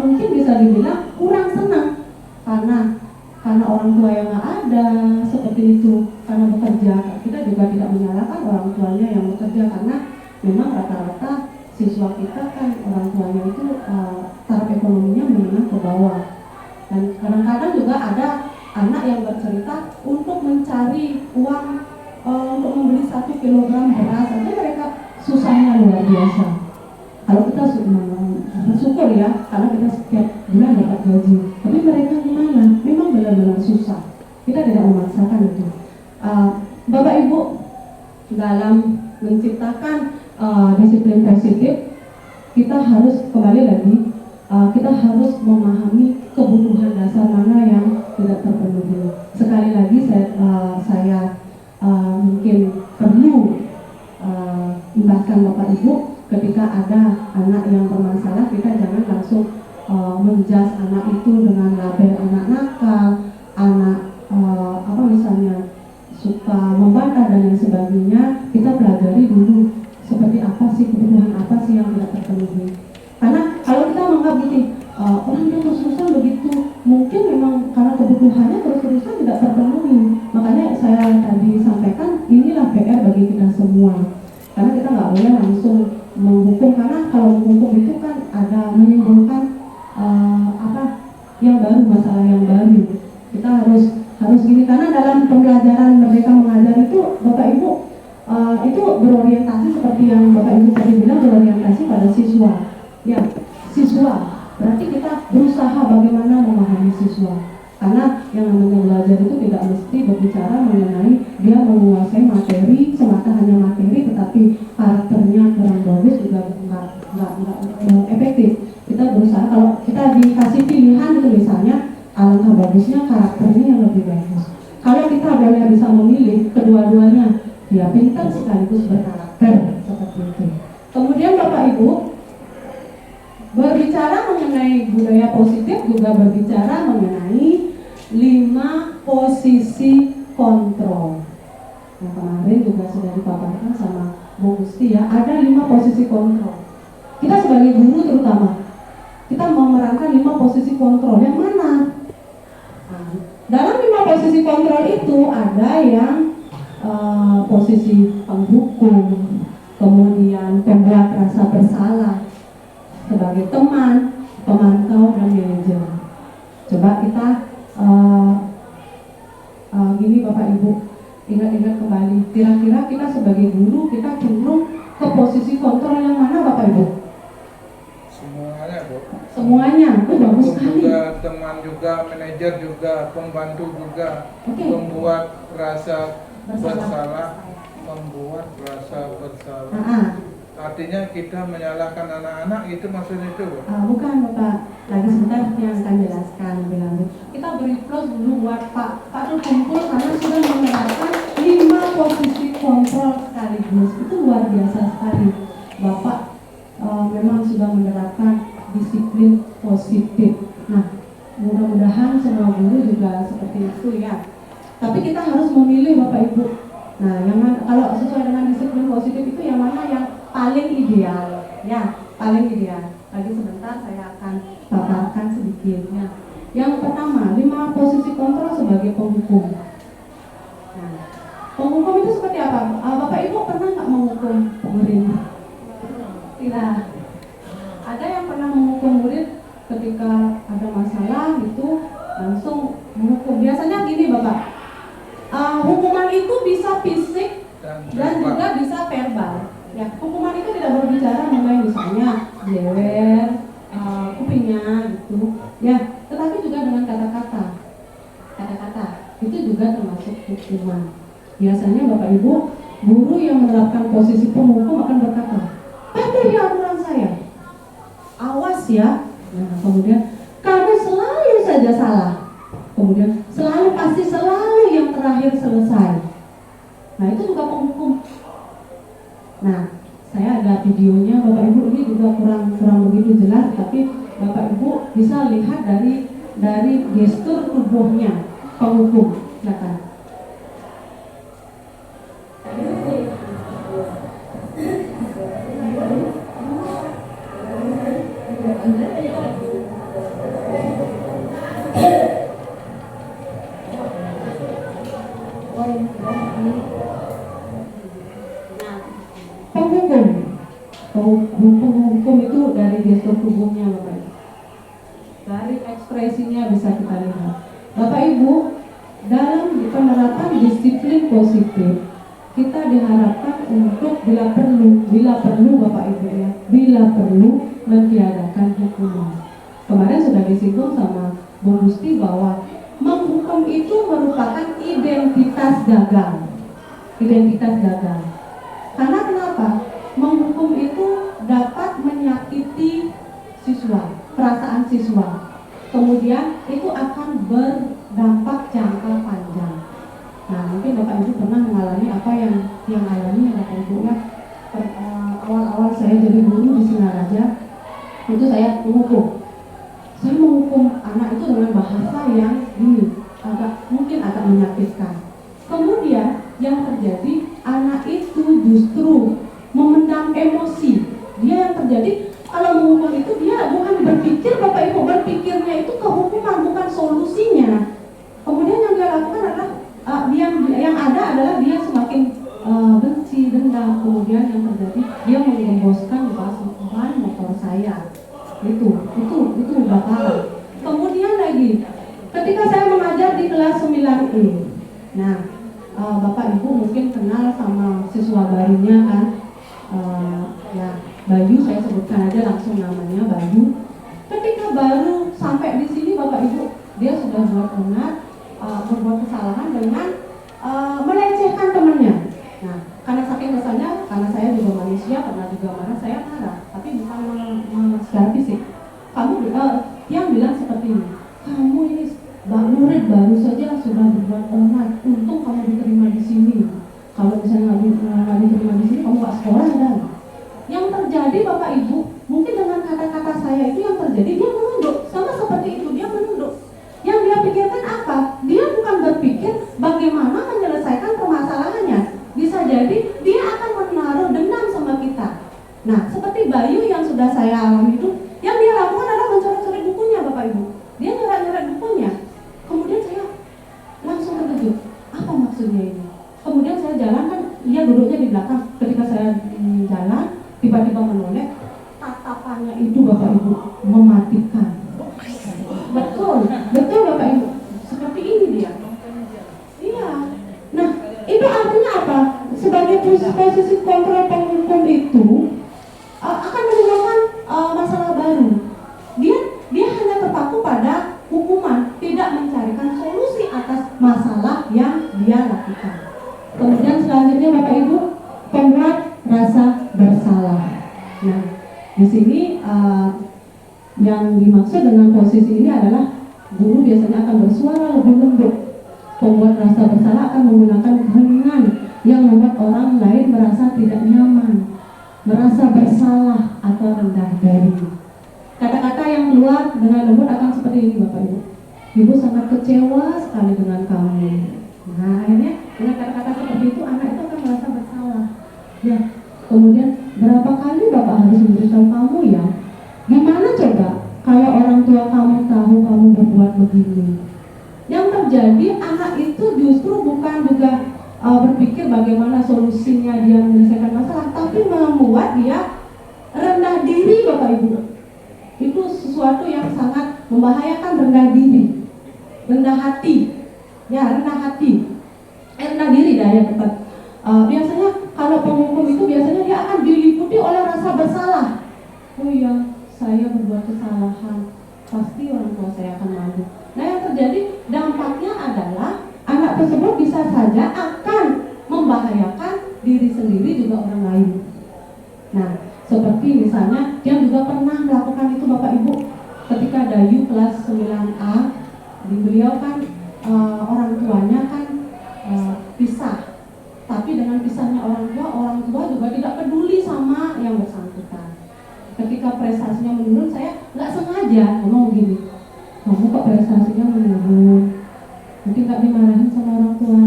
mungkin bisa dibilang kurang senang karena orang tua yang nggak ada seperti itu, karena bekerja. Kita juga tidak menyalahkan orang tuanya yang bekerja karena memang rata-rata siswa kita kan orang tuanya itu taraf ekonominya menengah ke bawah. Dan kadang-kadang juga ada anak yang bercerita untuk mencari uang untuk membeli 1 kilogram beras saja mereka susahnya luar biasa. Kalau kita bersyukur ya, karena kita setiap bulan dapat gaji. Tapi mereka gimana? Memang benar-benar susah. Kita tidak memaksakan itu. Bapak Ibu, dalam menciptakan disiplin positif, kita harus kembali lagi, kita harus memahami kebutuhan dasar mana yang tidak terpenuhi. Sekali lagi saya mungkin perlu imbaskan Bapak Ibu, ketika ada anak yang bermasalah, kita jangan langsung menjas anak itu dengan label anak nakal, anak misalnya suka membantah dan lain sebagainya. Kita pelajari dulu seperti apa sih, kebutuhan apa sih yang tidak terpenuhi. Karena kalau kita menganggap gini, orang dia terus-terusan begitu, mungkin memang karena kebutuhannya terus-terusan tidak terpenuhi. Makanya saya tadi sampaikan, inilah PR bagi kita semua. Karena kita nggak boleh langsung menghukum, karena kalau menghukum itu kan ada menimbulkan yang baru, masalah yang baru. Kita harus gini, karena dalam pembelajaran Merdeka Mengajar itu Bapak Ibu itu berorientasi seperti yang Bapak Ibu tadi bilang, berorientasi pada siswa. Ya, siswa. Berarti kita berusaha bagaimana memahami siswa. Karena yang namanya belajar itu tidak mesti berbicara mengenai dia menguasai materi, semata hanya materi, tetapi karakternya kurang bagus juga nggak efektif. Kita berusaha, kalau kita dikasih pilihan itu misalnya, alangkah bagusnya karakternya yang lebih bagus. Kalau kita boleh bisa memilih kedua-duanya, dia pintar sekaligus berkarakter, seperti itu. Kemudian Bapak Ibu, berbicara mengenai budaya positif juga berbicara mengenai 5 posisi kontrol. Yang kemarin juga sudah dipaparkan sama Bu Gusti ya, ada 5 posisi kontrol. Kita sebagai guru terutama, kita memerankan 5 posisi kontrol. Yang mana? Nah, dalam 5 posisi kontrol itu ada yang posisi penghukum, kemudian pembuat rasa bersalah, sebagai teman, pemantau, dan manajer. Coba kita gini Bapak Ibu, ingat-ingat kembali, kira-kira kita sebagai guru, kita cenderung ke posisi kontrol yang mana Bapak Ibu? Semuanya, Bu. Semuanya, itu bagus sekali. Juga teman juga, manajer juga, pembantu juga, membuat rasa bersalah, membuat rasa bersalah. Artinya kita menyalahkan anak-anak, itu maksudnya itu, Bu? Bukan Bapak, lagi sebentar yang akan jelaskan lebih lanjut. Kita beri plus dulu buat Pak Kumpul karena sudah menerapkan 5 posisi kontrol sekaligus. Itu luar biasa sekali. Bapak memang sudah menerapkan disiplin positif. Nah, mudah-mudahan semua guru juga seperti itu ya. Tapi kita harus memilih Bapak Ibu. Nah, yang mana, kalau sesuai dengan disiplin positif itu yang mana yang paling ideal? Ya, paling ideal. Lagi sebentar saya akan paparkan sedikit ya. Yang pertama, 5 posisi kontrol sebagai penghukum. Nah, penghukum itu seperti apa? Bapak Ibu pernah nggak menghukum murid? Tidak. Ada yang pernah menghukum murid ketika ada masalah itu langsung menghukum. Biasanya gini Bapak, hukuman itu bisa fisik dan juga bisa verbal. Ya, hukuman itu tidak berbicara mengenai misalnya jewer, kupingnya gitu. Ya, tetapi juga dengan kata-kata. Kata-kata itu juga termasuk hukuman. Biasanya Bapak Ibu, guru yang menerapkan posisi penghukum akan berkata, patuhi aturan saya. Awas ya. Nah, kemudian kamu selalu saja salah. Kemudian pasti selalu yang terakhir selesai. Nah, itu juga penghukum. Nah, saya ada videonya Bapak Ibu, ini juga kurang begitu jelas, tapi Bapak Ibu bisa lihat dari gestur tubuhnya penghukum. Silakan. Penghukum itu dari gestur tubuhnya Bapak Ibu, dari ekspresinya bisa kita lihat. Bapak Ibu, dalam penerapan disiplin positif kita diharapkan untuk bila perlu Bapak Ibu ya, bila perlu mentiadakan hukuman. Kemarin sudah disinggung sama Bu Gusti bahwa menghukum itu merupakan identitas gagal. Identitas gagal. Karena kenapa? Menghukum itu dapat menyakiti siswa, perasaan siswa. Kemudian itu akan berdampak jangka panjang. Nah, mungkin Bapak Ibu pernah mengalami apa yang alami Bapak Ibu ya. Awal-awal saya jadi guru di Singaraja, itu saya menghukum. Saya menghukum anak itu dengan bahasa yang mungkin agak menyakitkan. Kemudian yang terjadi, anak itu justru memendam emosi. Dia yang terjadi kalau menghukum itu dia bukan berpikir Bapak Ibu, berpikirnya itu kehukuman bukan solusinya. Kemudian yang dia lakukan adalah yang ada adalah dia semakin benci, dendam. Kemudian yang terjadi dia menggemboskan ban motor saya. Itu bakalan. Kemudian lagi ketika saya mengajar di kelas 9E. Nah, Bapak Ibu mungkin kenal sama siswa barunya kan. Ya, Bayu, saya sebutkan aja langsung namanya Bayu. Ketika baru sampai di sini Bapak Ibu, dia sudah berbuat kesalahan dengan melecehkan temannya. Nah, karena saking kesannya, karena saya juga manusia, pernah juga marah, saya marah, tapi bukan secara fisik. Kamu yang bilang seperti ini, kamu ini murid baru saja sudah berbuat onar, untung kamu diterima di sini. Kalau misalnya nggak diterima di sini, kamu nggak sekolah dan yang terjadi Bapak Ibu, mungkin dengan kata-kata saya itu yang terjadi dia menunduk, sama seperti itu dia menunduk. Yang dia pikirkan apa? Dia bukan berpikir bagaimana menyelesaikan permasalahannya. Bisa jadi dia akan menaruh dendam sama kita. Nah, seperti Bayu yang sudah saya alami itu, yang dia lakukan adalah mencoret-coret bukunya Bapak Ibu. Dia nyoret-nyoret bukunya. Kemudian saya langsung terkejut. Apa maksudnya ini? Kemudian saya jalan kan, dia duduknya di belakang. Ketika saya jalan, tiba-tiba menoleh, tatapannya itu Bapak Ibu mematikan. Betul Bapak Ibu. Seperti ini dia. Iya. Nah, itu artinya apa? Sebagai posisi kontrol penghukum itu akan menimbulkan masalah baru. Dia hanya terpaku pada hukuman, tidak mencarikan solusi atas masalah yang dia lakukan. Kemudian selanjutnya Bapak Ibu, pembuat rasa bersalah. Nah, di sini yang dimaksud dengan posisi ini adalah guru biasanya akan bersuara lebih lembut. Pembuat rasa bersalah akan menggunakan keheningan yang membuat orang lain merasa tidak nyaman, merasa bersalah atau rendah diri. Kata-kata yang keluar dengan lembut akan seperti ini Bapak Ibu. Ibu sangat kecewa sekali dengan kamu. Nah, akhirnya dengan kata-kata seperti itu anak itu akan merasa bersalah. Ya, kemudian berapa kali Bapak harus memberitahu kamu ya? Gimana coba kalau orang tua kamu tahu kamu berbuat begini? Yang terjadi anak itu justru bukan juga berpikir bagaimana solusinya dia menyelesaikan masalah, tapi membuat dia rendah diri, Bapak Ibu. Itu sesuatu yang sangat membahayakan, rendah diri, rendah hati, ya rendah hati, rendah diri daya tepat. Biasanya kalau penghukum itu biasanya dia akan diliputi oleh rasa bersalah. Oh iya, saya berbuat kesalahan, pasti orang tua saya akan malu. Nah, yang terjadi dampaknya adalah anak tersebut bisa saja akan membahayakan diri sendiri juga orang lain. Nah, seperti misalnya dia juga pernah melakukan itu, Bapak Ibu, ketika Dayu kelas 9A, beliau kan orang tuanya kan pisah, tapi dengan pisahnya orang tua juga tidak peduli sama yang bersangkutan. Ketika prestasinya menurun, saya nggak sengaja ngomong gini, kamu kok prestasinya menurun, mungkin nggak dimarahin sama orang tua.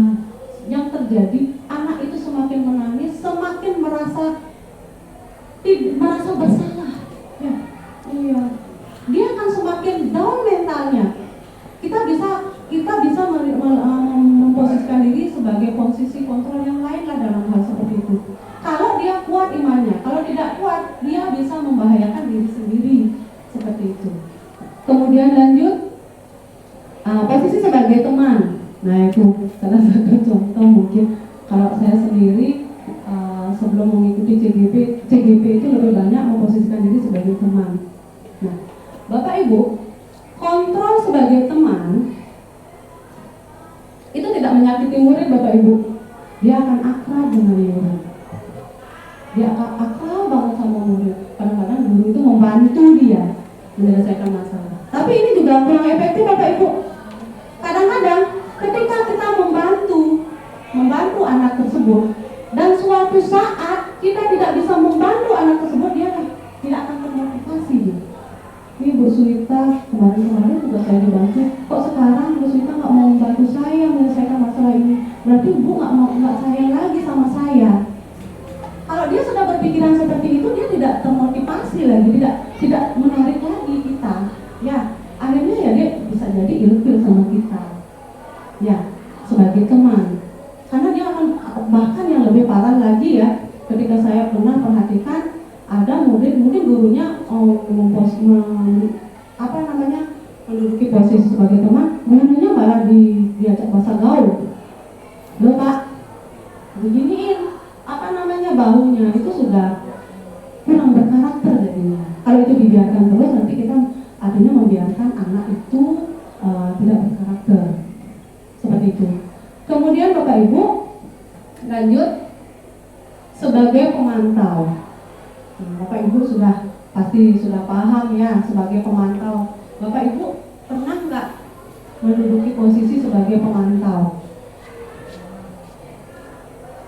Yang terjadi, anak itu semakin menangis, semakin merasa bersalah, ya, iya, dia akan semakin down mentalnya. Kita bisa memposisikan diri sebagai posisi kontrol yang lain lah dalam hal seperti itu. Kalau dia kuat imannya, kalau tidak kuat, dia bisa membahayakan diri sendiri seperti itu. Kemudian lanjut, posisi sebagai teman. Nah, itu salah satu contoh mungkin kalau saya sendiri. Sebelum mengikuti CGP itu lebih banyak memposisikan diri sebagai teman. Nah, Bapak Ibu, kontrol sebagai teman itu tidak menyakiti murid, Bapak Ibu. Dia akan akrab dengan murid. Dia akan akrab banget sama murid. Kadang-kadang guru itu membantu dia menyelesaikan masalah. Tapi ini juga kurang efektif, Bapak Ibu. Kadang-kadang ketika kita membantu anak tersebut, dan suatu saat kita tidak bisa membantu anak tersebut, dia tidak akan termotivasi dia. Ini Bu Suwita kemarin juga saya dibantu, kok sekarang Bu Suwita nggak mau membantu saya menyelesaikan masalah ini, berarti Bu nggak sayang lagi sama saya. Kalau dia sudah berpikiran seperti itu, dia tidak termotivasi lagi, tidak menarik lagi kita. Ya, akhirnya ya dia bisa jadi ilfil sama kita. Ya, sebagai teman. Karena dia akan, bahkan yang lebih parah lagi ya, ketika saya pernah perhatikan ada murid, mungkin gurunya menduduki posisi sebagai teman, gurunya malah diajak bahasa gaul. Loh Pak, beginiin bahunya, itu sudah kurang berkarakter jadinya. Kalau itu dibiarkan terus, nanti kita artinya membiarkan anak itu tidak berkarakter seperti itu. Kemudian Bapak Ibu lanjut sebagai pemantau. Bapak Ibu pasti sudah paham ya, sebagai pemantau. Bapak Ibu pernah nggak menduduki posisi sebagai pemantau?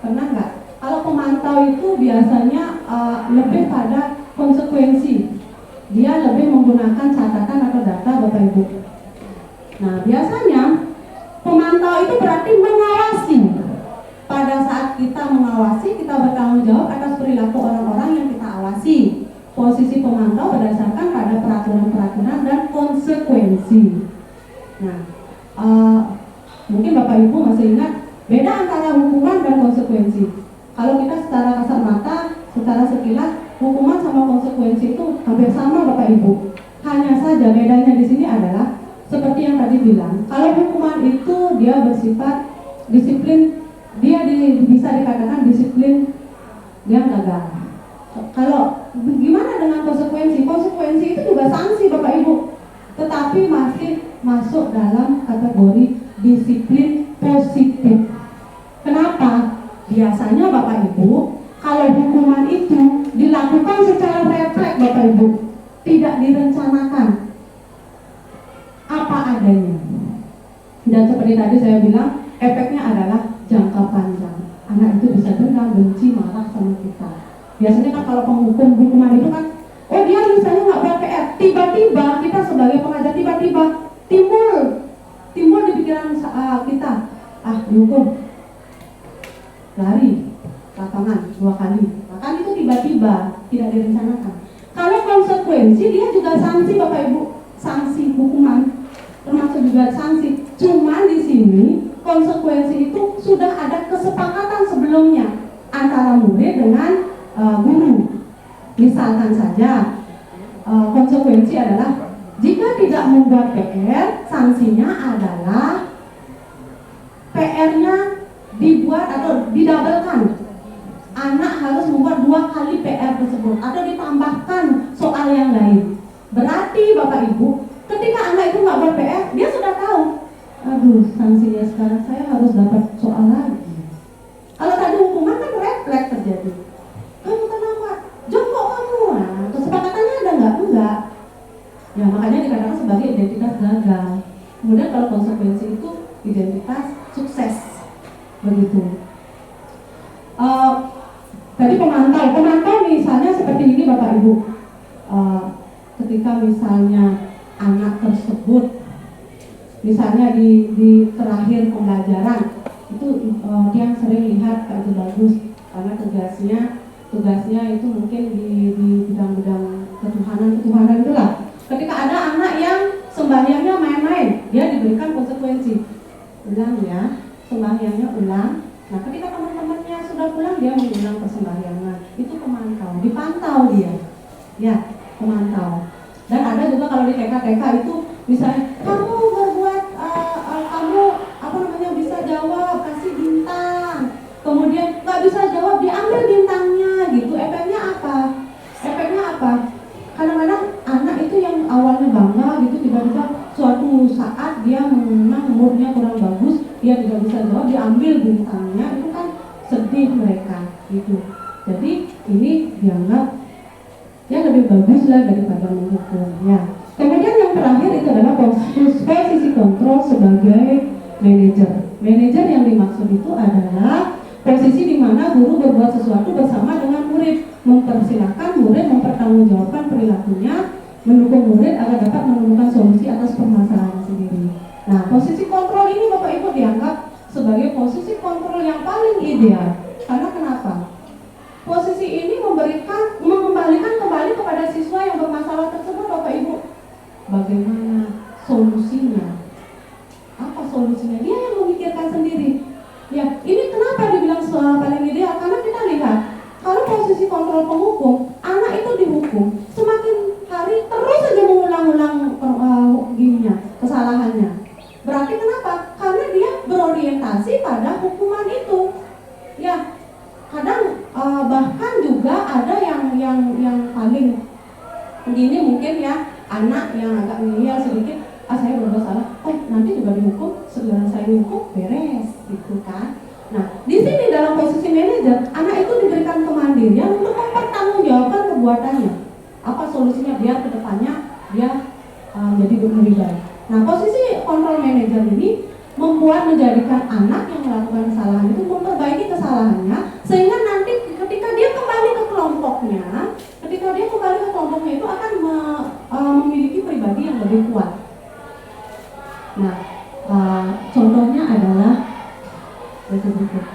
Pernah nggak? Kalau pemantau itu biasanya lebih pada konsekuensi. Dia lebih menggunakan catatan atau data, Bapak Ibu. Nah, biasanya pemantau itu berarti mengawasi. Pada saat kita mengawasi, kita bertanggung jawab atas perilaku orang-orang yang kita awasi. Posisi pemantau berdasarkan pada peraturan-peraturan dan konsekuensi. Nah, mungkin Bapak Ibu masih ingat beda antara hukuman dan konsekuensi. Kalau kita secara kasat mata, secara sekilas, hukuman sama konsekuensi itu hampir sama, Bapak Ibu. Hanya saja bedanya di sini adalah seperti yang tadi bilang, kalau hukuman itu dia bersifat disiplin, dia bisa dikatakan disiplin yang gagal. Kalau gimana dengan konsekuensi? Konsekuensi itu juga sanksi, Bapak Ibu, tetapi masih masuk dalam kategori disiplin positif. Kenapa? Biasanya Bapak Ibu, kalau hukuman itu dilakukan secara refleks, Bapak Ibu, tidak direncanakan, apa adanya. Dan seperti tadi saya bilang, efeknya adalah jangka panjang. Anak itu bisa dendam, benci, marah sama kita. Biasanya kan kalau hukuman itu kan, oh dia misalnya nggak ber-PR, tiba-tiba kita sebagai pengajar tiba-tiba timbul di pikiran kita, dihukum lari lapangan 2 kali. Bahkan itu tiba-tiba, tidak direncanakan. Kalau konsekuensi, dia juga sanksi, Bapak Ibu, sanksi hukuman termasuk juga sanksi. Cuman di sini konsekuensi itu sudah ada kesepakatan sebelumnya antara murid dengan guru. Misalkan saja konsekuensi adalah jika tidak membuat PR, sanksinya adalah PR-nya dibuat atau didabelkan. Anak harus membuat 2 kali PR tersebut atau ditambahkan soal yang lain. Berarti Bapak Ibu, ketika anak itu nggak buat PR, dia sudah tahu, aduh sanksinya sekarang saya harus dapat soal lagi. Kalau tadi hukuman kan refleks terjadi. Kamu kenapa? Jongkok kamu. Nah, kesepakatannya ada nggak? Enggak. Ya makanya dikatakan sebagai identitas gagal. Kemudian kalau konsekuensi itu identitas sukses. Begitu. Tadi pemantau misalnya seperti ini Bapak Ibu. Ketika misalnya anak tersebut misalnya di terakhir pembelajaran itu dia sering lihat kajian bagus karena tugasnya itu mungkin di bidang-bidang ketuhanan itulah. Ketika ada anak yang sembahyangnya main-main, dia diberikan konsekuensi. Ulang ya, sembahyangnya ulang. Nah, ketika teman-temannya sudah pulang, dia mengulang persembahyangan. Itu pemantau, dipantau dia. Ya, pemantau. Dan ada juga kalau di TK itu misalnya kamu berbuat bisa jawab, kasih bintang. Kemudian nggak bisa jawab, diambil bintangnya gitu. Efeknya apa? Kadang-kadang anak itu yang awalnya bangga gitu, tiba-tiba suatu saat dia memang moodnya kurang bagus, dia tidak bisa jawab, diambil bintangnya, itu kan sedih mereka gitu. Jadi ini dianggap ya lebih bagus lah daripada menghukum ya. Kemudian yang terakhir itu adalah posisi kontrol sebagai manajer. Manajer yang dimaksud itu adalah posisi di mana guru berbuat sesuatu bersama dengan murid, mempersilahkan murid mempertanggungjawabkan perilakunya, mendukung murid agar dapat menemukan solusi atas permasalahan sendiri. Nah, posisi kontrol ini Bapak Ibu dianggap sebagai posisi kontrol yang paling ideal. Karena kenapa? Posisi ini mengembalikan kembali kepada siswa yang bermasalah tersebut Bapak Ibu. Bagaimana solusinya? Apa solusinya? Dia yang memikirkan sendiri. Ya, ini kenapa dibilang paling ideal? Karena kita lihat, kalau posisi kontrol penghukum, anak itu dihukum, semakin hari terus saja mengulang-ulang kesalahannya. Berarti kenapa? Karena dia berorientasi pada hukuman itu. Ya, kadang bahkan juga ada yang paling begini mungkin ya, anak yang agak ngeyel sedikit, saya berbuat salah, nanti juga dihukum, segera saya dihukum, beres, gitu kan. Nah, di sini dalam posisi manajer, anak itu diberikan kemandirian untuk mempertanggungjawabkan perbuatannya. Apa solusinya biar kedepannya dia jadi lebih baik. Nah, posisi kontrol manajer ini menjadikan anak yang melakukan kesalahan itu memperbaiki kesalahannya, sehingga nanti ketika dia kembali ke kelompoknya itu akan memiliki pribadi yang lebih kuat. Nah, contohnya adalah berikut.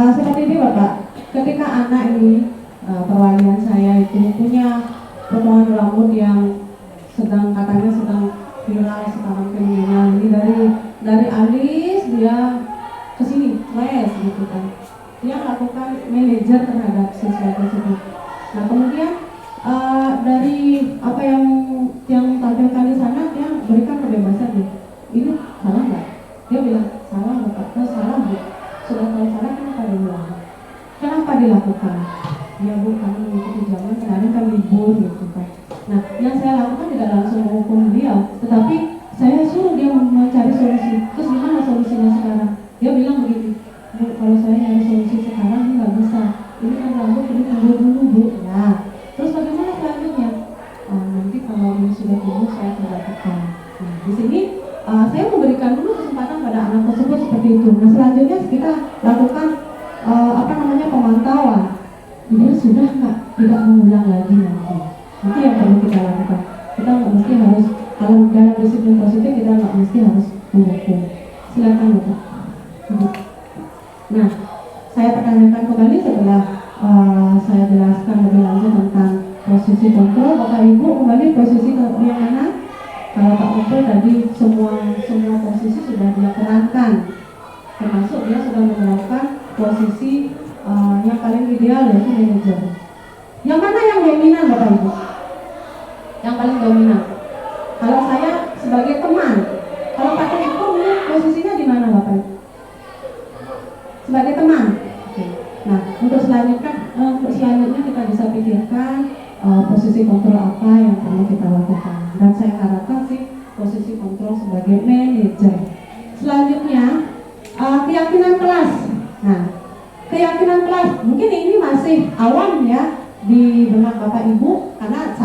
Seperti ini Bapak, ketika anak ini perwalian saya itu punya potongan rambut yang katanya sedang viral sekarang kriminal ini dari alis dia ke sini les gitu kan, dia lakukan manajer terhadap siswa tersebut. Nah kemudian dari apa yang tampilkan di sana dia berikan kebebasan nih, ini salah nggak? Dia bilang salah Bapak, salah Bu, sudah tahu salah kenapa diulang? Kenapa dilakukan? Ya Bu, kami mengikuti zaman kemarin kan libur gitu kan. Nah, yang saya lakukan tidak langsung menghukum dia, tetapi saya suruh dia mencari solusi. Terus gimana solusinya sekarang? Dia bilang begini, Bu, kalau saya nyari solusi sekarang ini nggak bisa. Ini kan rambut ini tumbuh dulu Bu. Ya. Terus bagaimana selanjutnya? Nanti kalau ini sudah tumbuh saya akan lakukan. Nah, di sini saya memberikan dulu kesempatan pada anak tersebut seperti itu. Nah, selanjutnya kita lakukan pemantauan. Dia sudah tidak mengulang lagi nanti. Itu yang perlu kita lakukan. Kita nggak mesti harus, kalau dalam disiplin positif kita nggak mesti harus menghukum. Silakan Bapak. Nah, saya pertanyakan kembali setelah saya jelaskan lebih lanjut tentang posisi kontrol. Bapak Ibu kembali posisi yang mana? Kalau Pak Kontrol tadi semua posisi sudah dia perankan, termasuk dia sudah menerapkan posisi yang paling ideal yaitu manajer. Yang mana yang dominan Bapak Ibu? Yang paling dominan. Kalau saya sebagai teman, kalau Pak Eko posisinya di mana Bapak Ibu? Sebagai teman. Oke. Nah, untuk selanjutnya kita bisa pikirkan posisi kontrol apa yang perlu kita lakukan. Dan saya harapkan sih posisi kontrol sebagai manajer. Selanjutnya keyakinan kelas. Nah, keyakinan kelas mungkin ini masih awam ya di benak Bapak Ibu, karena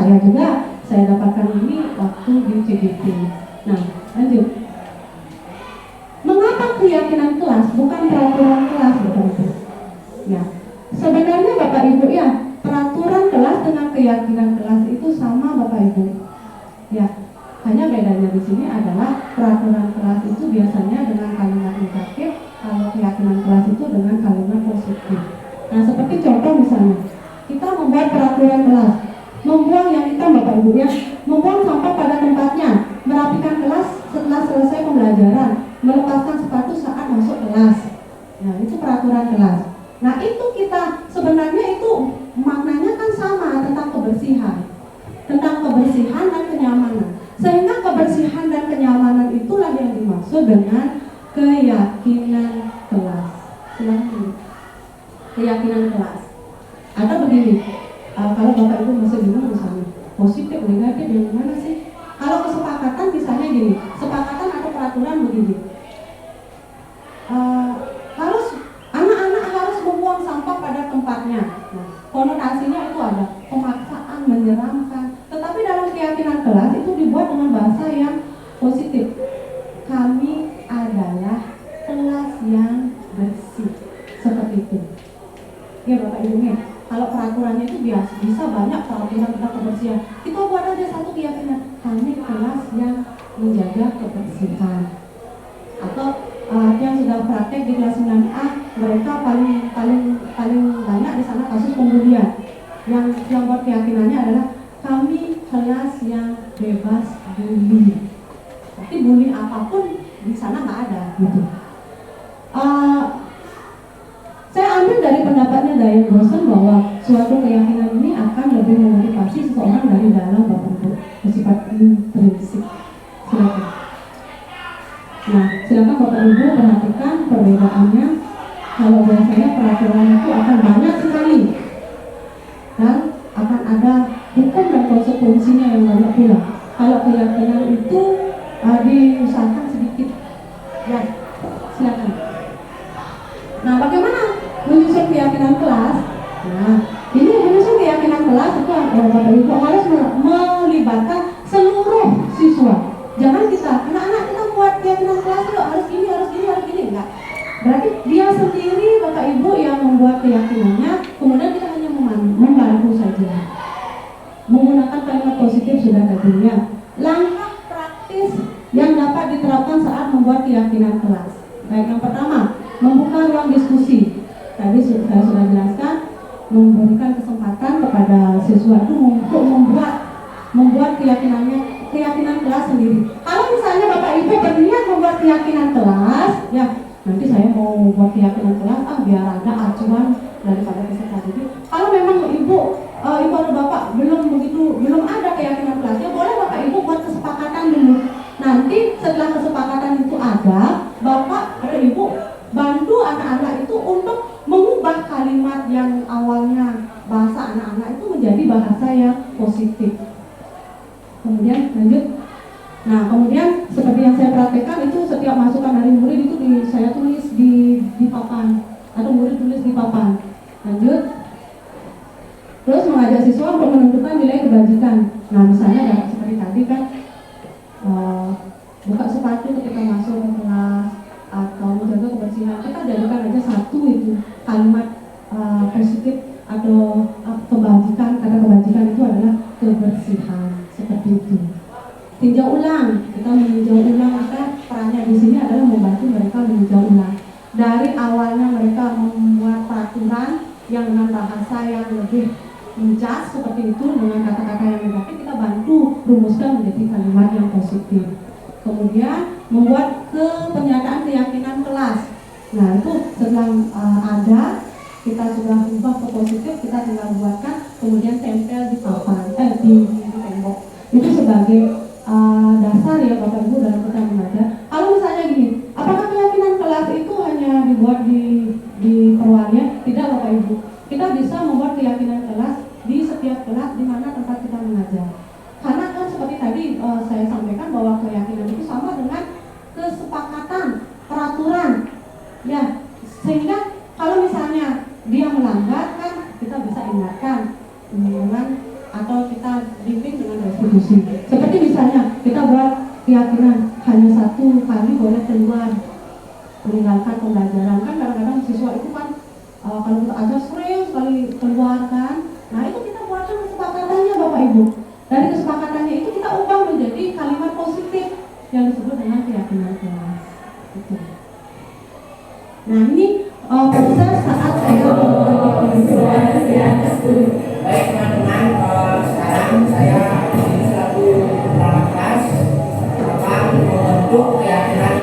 saya dapatkan ini waktu di CGP. Nah, lanjut. Mengapa keyakinan kelas bukan peraturan kelas Bapak Ibu? Ya, sebenarnya Bapak Ibu ya, peraturan kelas dengan keyakinan kelas itu sama Bapak Ibu. Ya, hanya bedanya di sini adalah peraturan kelas itu biasanya dengan kalimat negatif, kalau keyakinan kelas itu dengan kalimat positif. Nah, seperti contoh misalnya, kita membuat peraturan kelas, membuang yang hitam Bapak Ibu ya, membuang sampah pada tempatnya, merapikan kelas setelah selesai pembelajaran, melepaskan sepatu saat masuk kelas. Nah, itu peraturan kelas. Nah, itu kita sebenarnya itu maknanya kan sama tentang kebersihan dan kenyamanan. Sehingga kebersihan dan kenyamanan itulah yang dimaksud dengan keyakinan kelas. Keyakinan kelas. Atau begini, kalau Bapak Ibu masih bingung misalnya, positif, negatif, yang mana sih? Kalau kesepakatan misalnya gini, sepakatan atau peraturan begini, anak-anak harus membuang sampah pada tempatnya. Nah, konotasinya itu ada pemaksaan, menyeramkan. Tetapi dalam keyakinan kelas itu dibuat dengan bahasa yang positif. Kami adalah kelas yang bersih, seperti itu. Ya Bapak Ibu nih, kalau peraturannya itu bisa banyak peraturan tentang kebersihan. Kita buat aja satu keyakinan, kami kelas yang menjaga kebersihan. Atau yang sudah praktek di kelas 9A, mereka paling banyak di sana kasus pembulian. Yang buat keyakinannya adalah kami kelas yang bebas bully. Tapi bully apapun di sana nggak ada gitu. Saya ambil dari pendapatnya Diane Bronson bahwa suatu keyakinan ini akan lebih memotivasi seseorang dari dalam Bapak Ibu, bersifat intrinsik. Silakan. Nah, silakan Bapak Ibu perhatikan perbedaannya. Kalau biasanya peraturan itu akan banyak sekali dan akan ada hukum dan konsekuensinya yang banyak pula. Kalau keyakinan itu diusahakan sedikit. Ya, silakan. Nah, bagaimana menyusun keyakinan kelas? Nah, ini menyusun keyakinan kelas itu Bapak Ibu harus melibatkan seluruh siswa. Jangan kita, anak-anak kita buat keyakinan kelas itu harus membuat keyakinan kelas. Baik, yang pertama, membuka ruang diskusi. Tadi saya sudah jelaskan, memberikan kesempatan kepada siswa itu untuk membuat keyakinan kelas sendiri. Kalau misalnya Bapak Ibu berniat membuat keyakinan kelas, ya nanti saya mau buat keyakinan kelas, biar ada acuan daripada peserta didik. Kalau memang ibu atau bapak belum ada keyakinan kelasnya, boleh Bapak Ibu buat kesepakatan dulu. Nanti setelah kesepakatan itu ada, Bapak atau Ibu bantu anak-anak itu untuk mengubah kalimat yang awalnya bahasa anak-anak itu menjadi bahasa yang positif. Kemudian lanjut. Nah, kemudian seperti yang saya praktekkan itu setiap masukan dari murid itu saya tulis di papan atau murid tulis di papan. Lanjut. Terus mengajak siswa untuk menentukan nilai kebajikan. Nah, misalnya seperti tadi kan buka sepatu ketika masuk ke kelas atau menjaga kebersihan. Kita jadikan aja satu itu kalimat positif atau kebajikan. Kata kebajikan itu adalah kebersihan, seperti itu. Tinjau ulang, kita meninjau ulang, maka perannya di sini adalah membantu mereka meninjau ulang. Dari awalnya mereka membuat peraturan yang dengan bahasa yang lebih menjas seperti itu dengan kata-kata yang negatif, kita bantu rumuskan menjadi kalimat yang positif. Kemudian membuat penyataan keyakinan kelas. Nah, itu setelah ada, kita sudah ubah ke positif, kita tinggal buatkan, kemudian tempel di papan, di tembok. Itu sebagai dasar ya Bapak Ibu dalam kita mengajar. Kalau misalnya gini, apakah keyakinan kelas itu hanya dibuat di perwalian? Tidak Bapak Ibu. Kita bisa membuat keyakinan kelas di setiap kelas di mana tempat kita mengajar. Karena kan seperti tadi saya sampaikan bahwa keyakinan itu sama dengan kesepakatan, peraturan. Ya, sehingga kalau misalnya dia melanggar kan kita bisa ingatkan dengan atau kita bimbing dengan restitusi. Seperti misalnya kita buat keyakinan hanya 1 kali boleh keluar meninggalkan pembelajaran. Kan kadang-kadang siswa itu kan kalau kita ajar sering sekali keluar kan. Nah, itu kita buatkan kesepakatannya Bapak Ibu. Dari kesepakatannya itu kita ubah menjadi kalimat positif yang disebut dengan keyakinan kelas. Gitu. Nah, ini proses saat saya baik teman-teman, sekarang saya selaku kepala kelas akan membentuk keyakinan.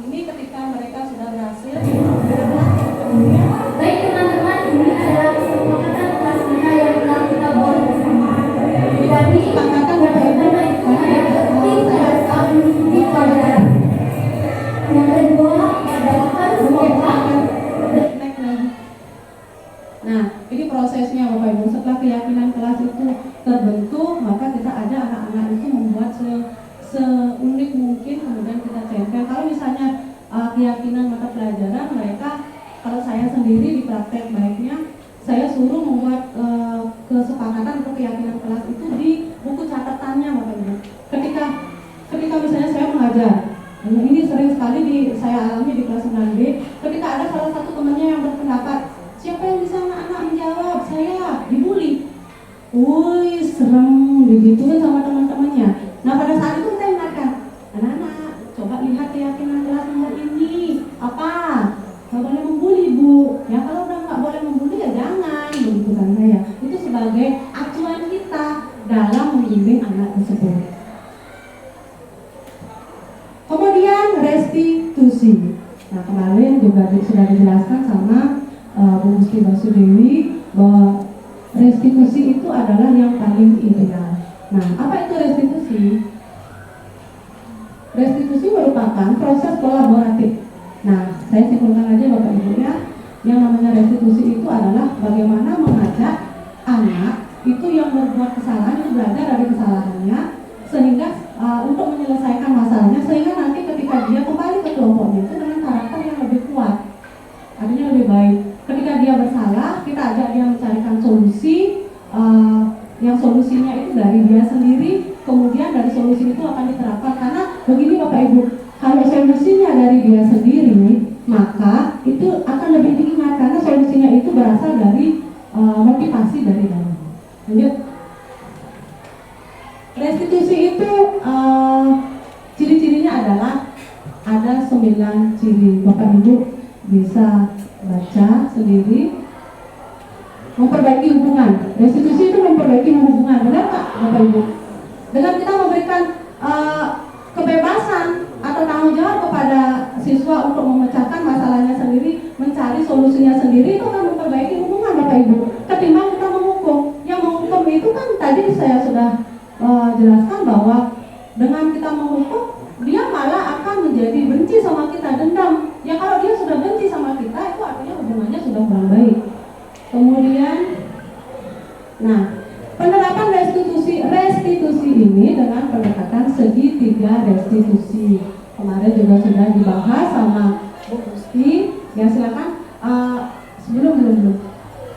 Ini ketika mereka sudah berhasil. Baik teman-teman, ini adalah kesepakatan kelas kita yang telah kita buat bersama. Jadi Kesepakatan Bapak Ibu di pelajaran. Yang kedua adalah semoga. Nah, ini prosesnya Bapak Ibu. Setelah keyakinan kelas itu terbentuk, maka kita ada anak-anak itu membuat seunik mungkin, kemudian kita tempel. Kalau misalnya keyakinan mata pelajaran mereka, kalau saya sendiri di praktek baiknya saya suruh membuat kesepakatan atau keyakinan kelas itu di buku catatannya Bapak Ibu. Ketika misalnya saya mengajar, ini sering sekali saya alami di kelas 9B, ketika ada salah satu temannya yang berpendapat, siapa yang bisa anak-anak menjawab? Saya dibully. Wih, serem digituin sama teman-temannya. Nah, pada saat itu kita ingatkan, anak-anak, coba lihat keyakinan kelas nomor ini. Apa? Gak boleh membuli, Bu. Ya, kalau udah gak boleh membuli ya jangan. Begitu kan saya. Itu sebagai acuan kita dalam membimbing anak tersebut. Kemudian restitusi. Nah, kemarin juga sudah dijelaskan sama Bu Gusti Basudewi bahwa restitusi itu adalah yang paling ideal. Nah, apa itu restitusi? Restitusi merupakan proses kolaboratif. Nah, saya simpulkan aja Bapak Ibu ya. Yang namanya restitusi itu adalah bagaimana mengajak anak itu yang berbuat kesalahan itu belajar dari kesalahannya sehingga untuk menyelesaikan masalahnya, sehingga nanti ketika dia kembali ke kelompoknya itu dengan karakter yang lebih kuat, artinya lebih baik. Ketika dia bersalah, kita ajak dia mencarikan solusi, yang solusinya itu dari dia sendiri, kemudian dari solusi itu akan diterapkan. Karena begini Bapak Ibu, kalau solusinya dari dia sendiri, maka itu akan lebih diingat karena solusinya itu berasal dari motivasi dari dalam. Lanjut. Restitusi itu ciri-cirinya adalah ada 9 ciri. Bapak Ibu bisa baca sendiri. Memperbaiki hubungan. Restitusi itu memperbaiki hubungan. Benar Pak Bapak Ibu? Dengan kita memberikan kebebasan atau tanggung jawab kepada siswa untuk memecahkan masalahnya sendiri, mencari solusinya sendiri, itu akan memperbaiki hubungan Bapak Ibu. Ketimbang kita menghukum. Yang menghukum itu kan tadi saya sudah jelaskan bahwa dengan kita menghukum, dia malah akan menjadi benci sama kita, dendam. Ya kalau dia sudah benci sama kita, itu artinya hubungannya sudah kurang baik. Kemudian, nah, penerapan restitusi ini dengan pendekatan segitiga restitusi. Kemarin juga sudah dibahas sama Bu Gusti. Ya silakan. Sebelum.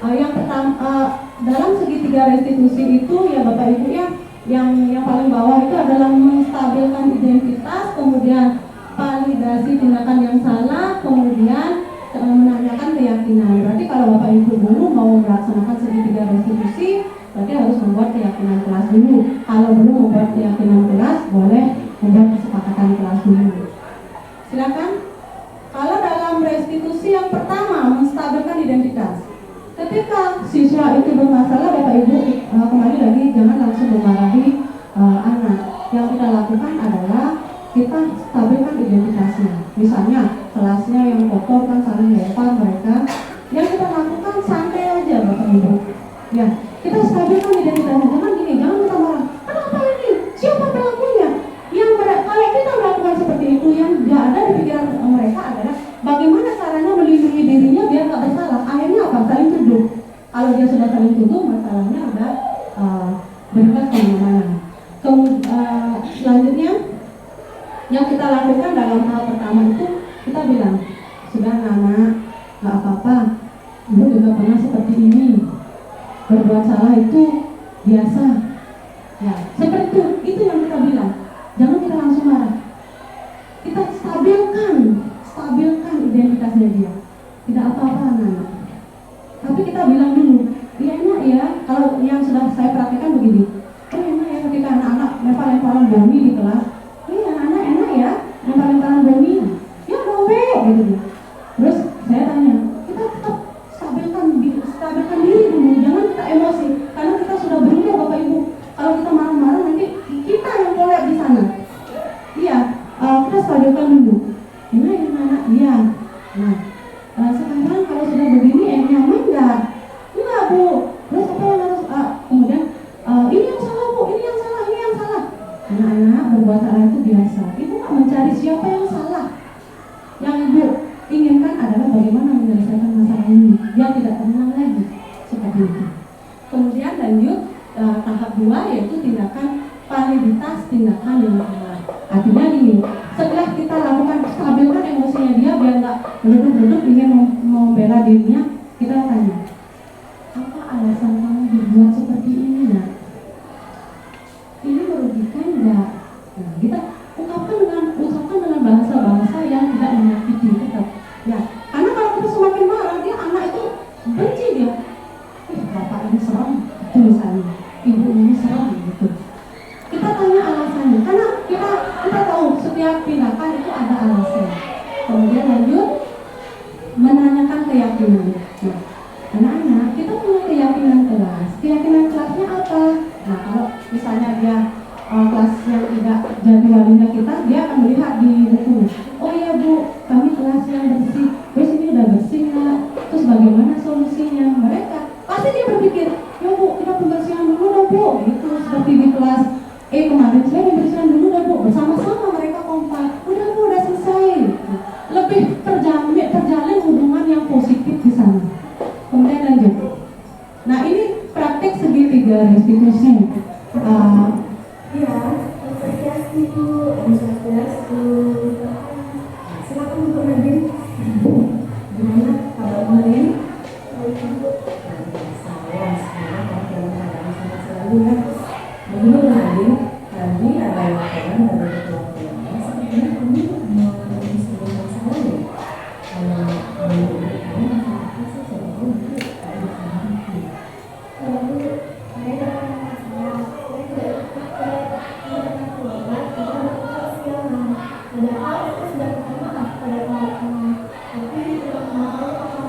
Yang pertama, dalam segitiga restitusi itu ya Bapak Ibu ya, yang paling bawah itu adalah menstabilkan identitas, kemudian validasi tindakan yang salah, kemudian menanyakan keyakinan. Berarti kalau Bapak Ibu guru mau melaksanakan segitiga restitusi, berarti harus membuat keyakinan kelas dulu. Kalau belum membuat keyakinan kelas, boleh membuat kesepakatan kelas dulu. Silakan. Kalau dalam restitusi yang pertama, menstabilkan identitas. Ketika siswa itu bermasalah, Bapak Ibu kembali lagi jangan langsung memarahi anak. Yang kita lakukan adalah kita stabilkan identitasnya. Misalnya kelasnya yang kotor kan saling lempar mereka. Yang kita lakukan santai aja Bapak Ibu. Ya, kita stabilkan identitasnya. Jangan gini, jangan kita marah. Kenapa ini? Siapa pelakunya? Kalau kita melakukan seperti itu, yang tidak ada di pikiran mereka adalah bagaimana caranya melindungi dirinya biar nggak bersalah. Akhirnya apa? Saling tuduh. Kalau dia sudah saling tuduh, masalahnya udah berubah kemana-mana. Selanjutnya yang kita lakukan dalam hal pertama itu kita bilang, sudah anak, nggak apa-apa, ibu juga pernah seperti ini, berbuat salah itu biasa. Ya, seperti itu yang kita bilang. Jangan kita langsung marah. Kita stabilkan identitasnya dia. Tidak apa-apa anak. Tapi kita bilang dulu, ya enak ya. Kalau yang sudah saya praktekkan begini, enak ya ketika anak-anak lempar-lemparan bumi di kelas. Iya anak enak ya, lempar-lemparan bumi. Ya dong gitu. Terus saya tanya, kita tetap stabilkan diri dulu. Jangan kita emosi, karena kita sudah berubah Bapak Ibu. Kalau kita marah-marah nanti kita yang kolek di sana. Iya, kita stabilkan dulu. Enak ya anak, iya. Nah, sekarang kalau sudah begini, nyaman nggak? Enggak Bu. Terus apa yang harus? Kemudian ini yang salah Bu, ini yang salah. Anak-anak berbuat salah itu biasa. Ibu nggak mencari siapa yang salah. Yang Ibu inginkan adalah bagaimana menyelesaikan masalah ini. Dia tidak tenang lagi seperti itu. Kemudian lanjut tahap 2 yaitu tindakan validitas tindakan yang salah. Artinya gini, setelah kita lakukan stabilkan emosinya dia biar nggak duduk-duduk ingin membela dirinya, kita tanya, apa alasan kamu berbuat seperti ini nak? Ini merugikan nggak? Nah, kita ungkapkan dengan bahasa-bahasa yang tidak menyakiti tetap. Ya, karena kalau kita semakin marah dia anak itu benci dia. Bapak ini serem, itu misalnya. Ibu ini serem gitu. Kita tanya alasannya, karena kita tahu setiap tindakan itu ada alasan. Kemudian lanjut menanyakan keyakinan. Nah, anak-anak kita punya keyakinan kelas. Keyakinan kelasnya apa? Nah, kalau misalnya dia kelas yang tidak jadi walinya kita, dia akan melihat di bukunya. Oh iya Bu, kami kelas yang bersih. Terus ini udah bersih nggak? Terus bagaimana solusinya? Mereka pasti dia berpikir, ya Bu, kita pembersihan dulu dong Bu. Gitu seperti di kelas kemarin saya pembersihan dulu dong Bu. Bersama-sama mereka kompak. Udah Bu, udah selesai. Lebih terjalin hubungan yang positif di sana. aku sudah minta maaf pada teman-teman. Tapi tidak tahu apa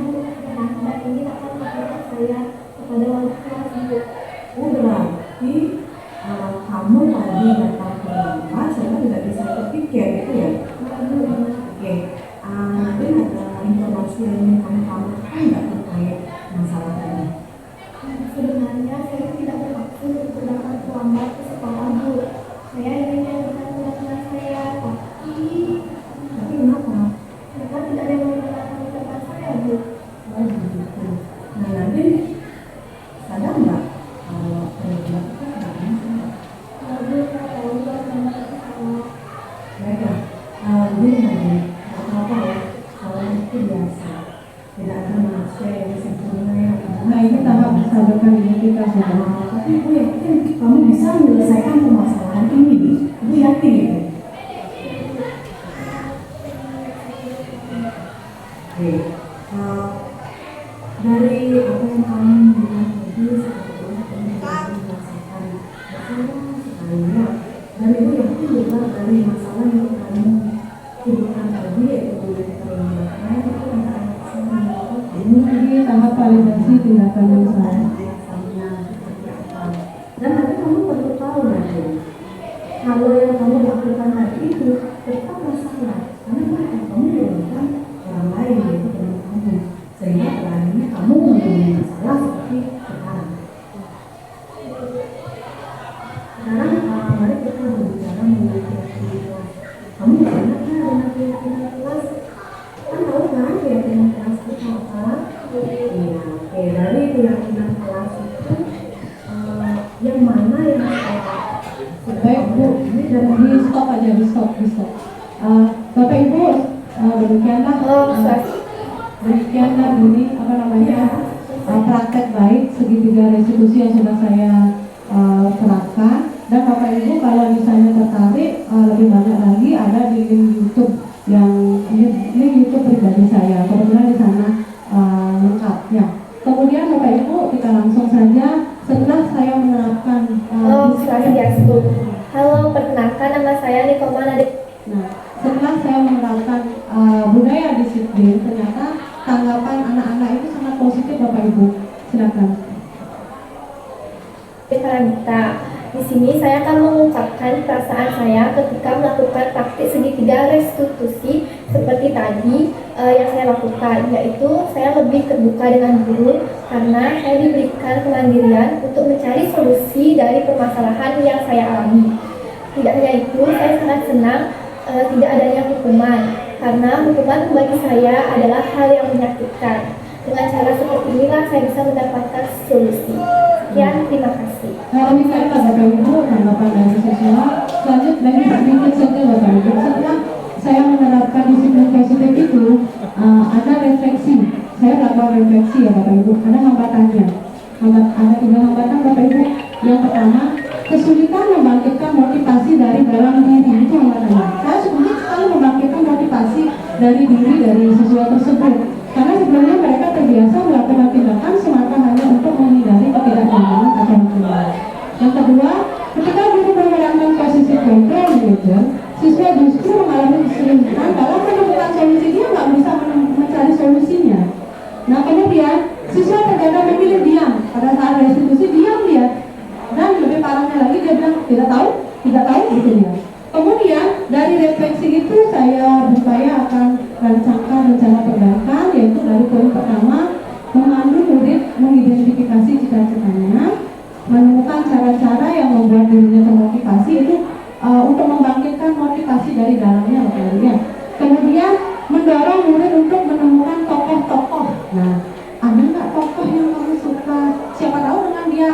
Bu. Dan ini akan melakukan saya kepada wali kelas Bu. Oh berarti kamu tadi datang ke rumah saya tidak bisa berpikir gitu ya? Oke, nanti ada informasi yang ingin kamu tambahkan nggak terkait masalah ini? Sebenarnya saya tidak bermaksud untuk datang terlambat ke sekolah Bu. Saya ingin menyelesaikan tugas saya, Tapi kenapa? mereka tidak ada yang menggunakan ucapan saya Bu. Oh begitu. Nah nanti sadar nggak kalau dilakukan nggak masalah? Lalu saya tahu bahwa saya Baiklah, begini lagi, nggak apa-apa ya, kalau itu biasa. Tidak ada manusia yang sempurna yang Nah, ini tahap sadarkan identitas ya. Tapi aku yakin kamu bisa menyelesaikan permasalahan ini. Aku yakin itu. Oke, dari apa yang kamu bilang tadi sebetulnya kamu sudah merasakan bersama sekali ya. Dan ibu yakin juga dari masalah yang kamu sebutkan tadi yaitu keterlambatan itu antara sama kamu. Ini tahap validasi tindakan yang salah. Dan nanti kamu perlu tahu nanti kalau yang kamu lakukan tadi itu tetap masalah karena kan kamu melakukan orang lain yaitu teman kamu sehingga pada akhirnya kamu mempunyai masalah seperti sekarang. Sekarang mari kita berbicara mengenai keyakinan kelas. Kamu nggak enak ya dengan keyakinan kelas? Kan tahu kan keyakinan kelas itu apa? Iya, oke. Dari keyakinan kelas itu yang mana yang Baik Bu, di stop aja, di stop. Bapak Ibu, demikianlah ini apa namanya praktek baik segitiga restitusi yang sudah saya serahkan. Dan Bapak Ibu kalau misalnya tertarik lebih banyak lagi ada di link YouTube yang link YouTube pribadi saya. Kebetulan di sana lengkapnya. Kemudian Bapak Ibu kita langsung saja setelah saya menerapkan Halo, perkenalkan nama saya Nikoma Nadik. Nah, setelah saya menerapkan budaya disiplin, ternyata tanggapan anak-anak itu sangat positif Bapak Ibu. Silakan. Karanita. Di sini saya akan mengungkapkan perasaan saya ketika melakukan praktik segitiga restitusi seperti tadi yang saya lakukan, yaitu saya lebih terbuka dengan guru karena saya diberikan kemandirian untuk mencari solusi dari permasalahan yang saya alami. Tidak hanya itu, saya sangat senang tidak adanya hukuman karena hukuman bagi saya adalah hal yang menyakitkan. Dengan cara seperti inilah saya bisa mendapatkan solusi. Sekian, terima kasih. Kalau misalnya Bapak Ibu tanggapan dari siswa, selanjutnya sedikit saja Bapak Ibu. Setelah saya menerapkan disiplin positif itu, ada refleksi. Saya melakukan refleksi ya Bapak Ibu. Ada hambatannya. Ada 3 hambatan Bapak Ibu. Yang pertama, kesulitan membangkitkan motivasi dari dalam diri, itu hambatannya. Saya sulit sekali membangkitkan motivasi dari diri dari siswa tersebut. Karena sebelumnya mereka terbiasa melakukan tindakan semata hanya untuk menghindari ketidaknyamanan atau masalah. Yang kedua, ketika guru menerapkan posisi control manager, siswa justru mengalami kesulitan dalam menemukan solusi. Dia nggak bisa mencari solusinya. Nah kemudian siswa terkadang memilih diam pada saat restitusi, diam dia, dan lebih parahnya lagi dia bilang tidak tahu gitu dia. Kemudian dari refleksi itu saya berupaya akan rancangkan rencana perbaikan, yaitu dari poin pertama memandu murid mengidentifikasi cita-citanya, menemukan cara-cara yang membuat dirinya termotivasi itu untuk membangkitkan motivasi dari dalamnya ya. Kemudian mendorong murid untuk menemukan tokoh-tokoh. Nah, ada nggak tokoh yang kamu suka? Siapa tahu dengan dia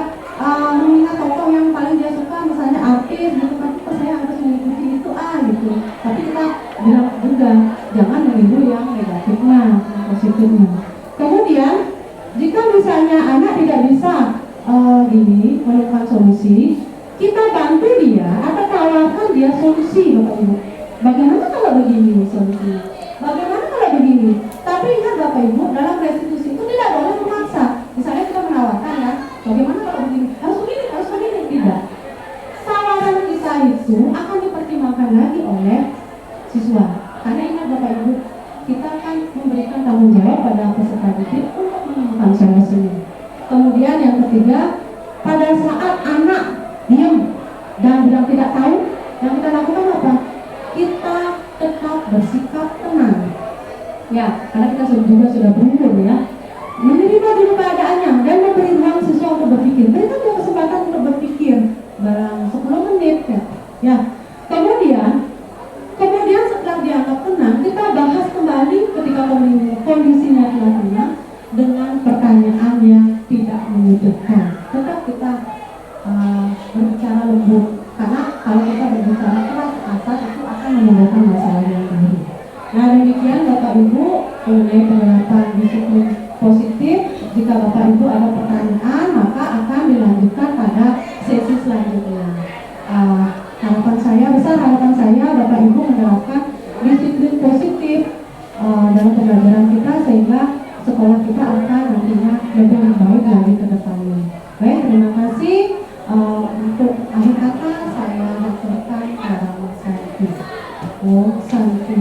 mengingat tokoh yang paling dia suka, misalnya artis gitu kan, saya harus mengikuti itu gitu. Tapi kita bilang juga jangan meniru yang negatifnya, positifnya. Kemudian jika misalnya anak tidak bisa menemukan solusi, kita bantu dia atau tawarkan dia solusi Bapak Ibu. Bagaimana kalau begini solusinya? Bagaimana kalau begini? Tapi ingat Bapak Ibu, dalam restitusi itu tidak boleh memaksa. Misalnya kita menawarkan ya, bagaimana kalau begini? Harus begini, tidak. Tawaran kita itu akan dipertimbangkan lagi oleh siswa. Karena ingat Bapak Ibu, kita kan memberikan tanggung jawab pada peserta didik untuk menemukan solusinya. Kemudian yang ketiga, pada saat anak diam dan bilang tidak tahu, yang kita lakukan apa? Kita tetap bersikap tenang. Ya, karena kita juga sudah berumur ya. Menerima dulu keadaannya dan memberi ruang siswa untuk berpikir. Berikan dia kesempatan untuk berpikir barang 10 menit ya. Ya. Kemudian setelah dianggap tenang, kita bahas kembali ketika kondisinya telah tenang dengan pertanyaan yang tidak menyudutkan. Tetap kita berbicara lembut, karena kalau kita berbicara keras kasar itu akan menimbulkan masalah yang baru. Nah, demikian Bapak Ibu mengenai penerapan disiplin positif. Jika Bapak Ibu ada pertanyaan, maka akan dilanjutkan pada sesi selanjutnya. Harapan saya Bapak Ibu menerapkan disiplin positif dalam pembelajaran kita, sehingga sekolah kita akan nantinya lebih baik lagi ke depannya. Baik, terima kasih. Untuk akhir kata saya langsungkan pada Mas Santi. Oh, Santi.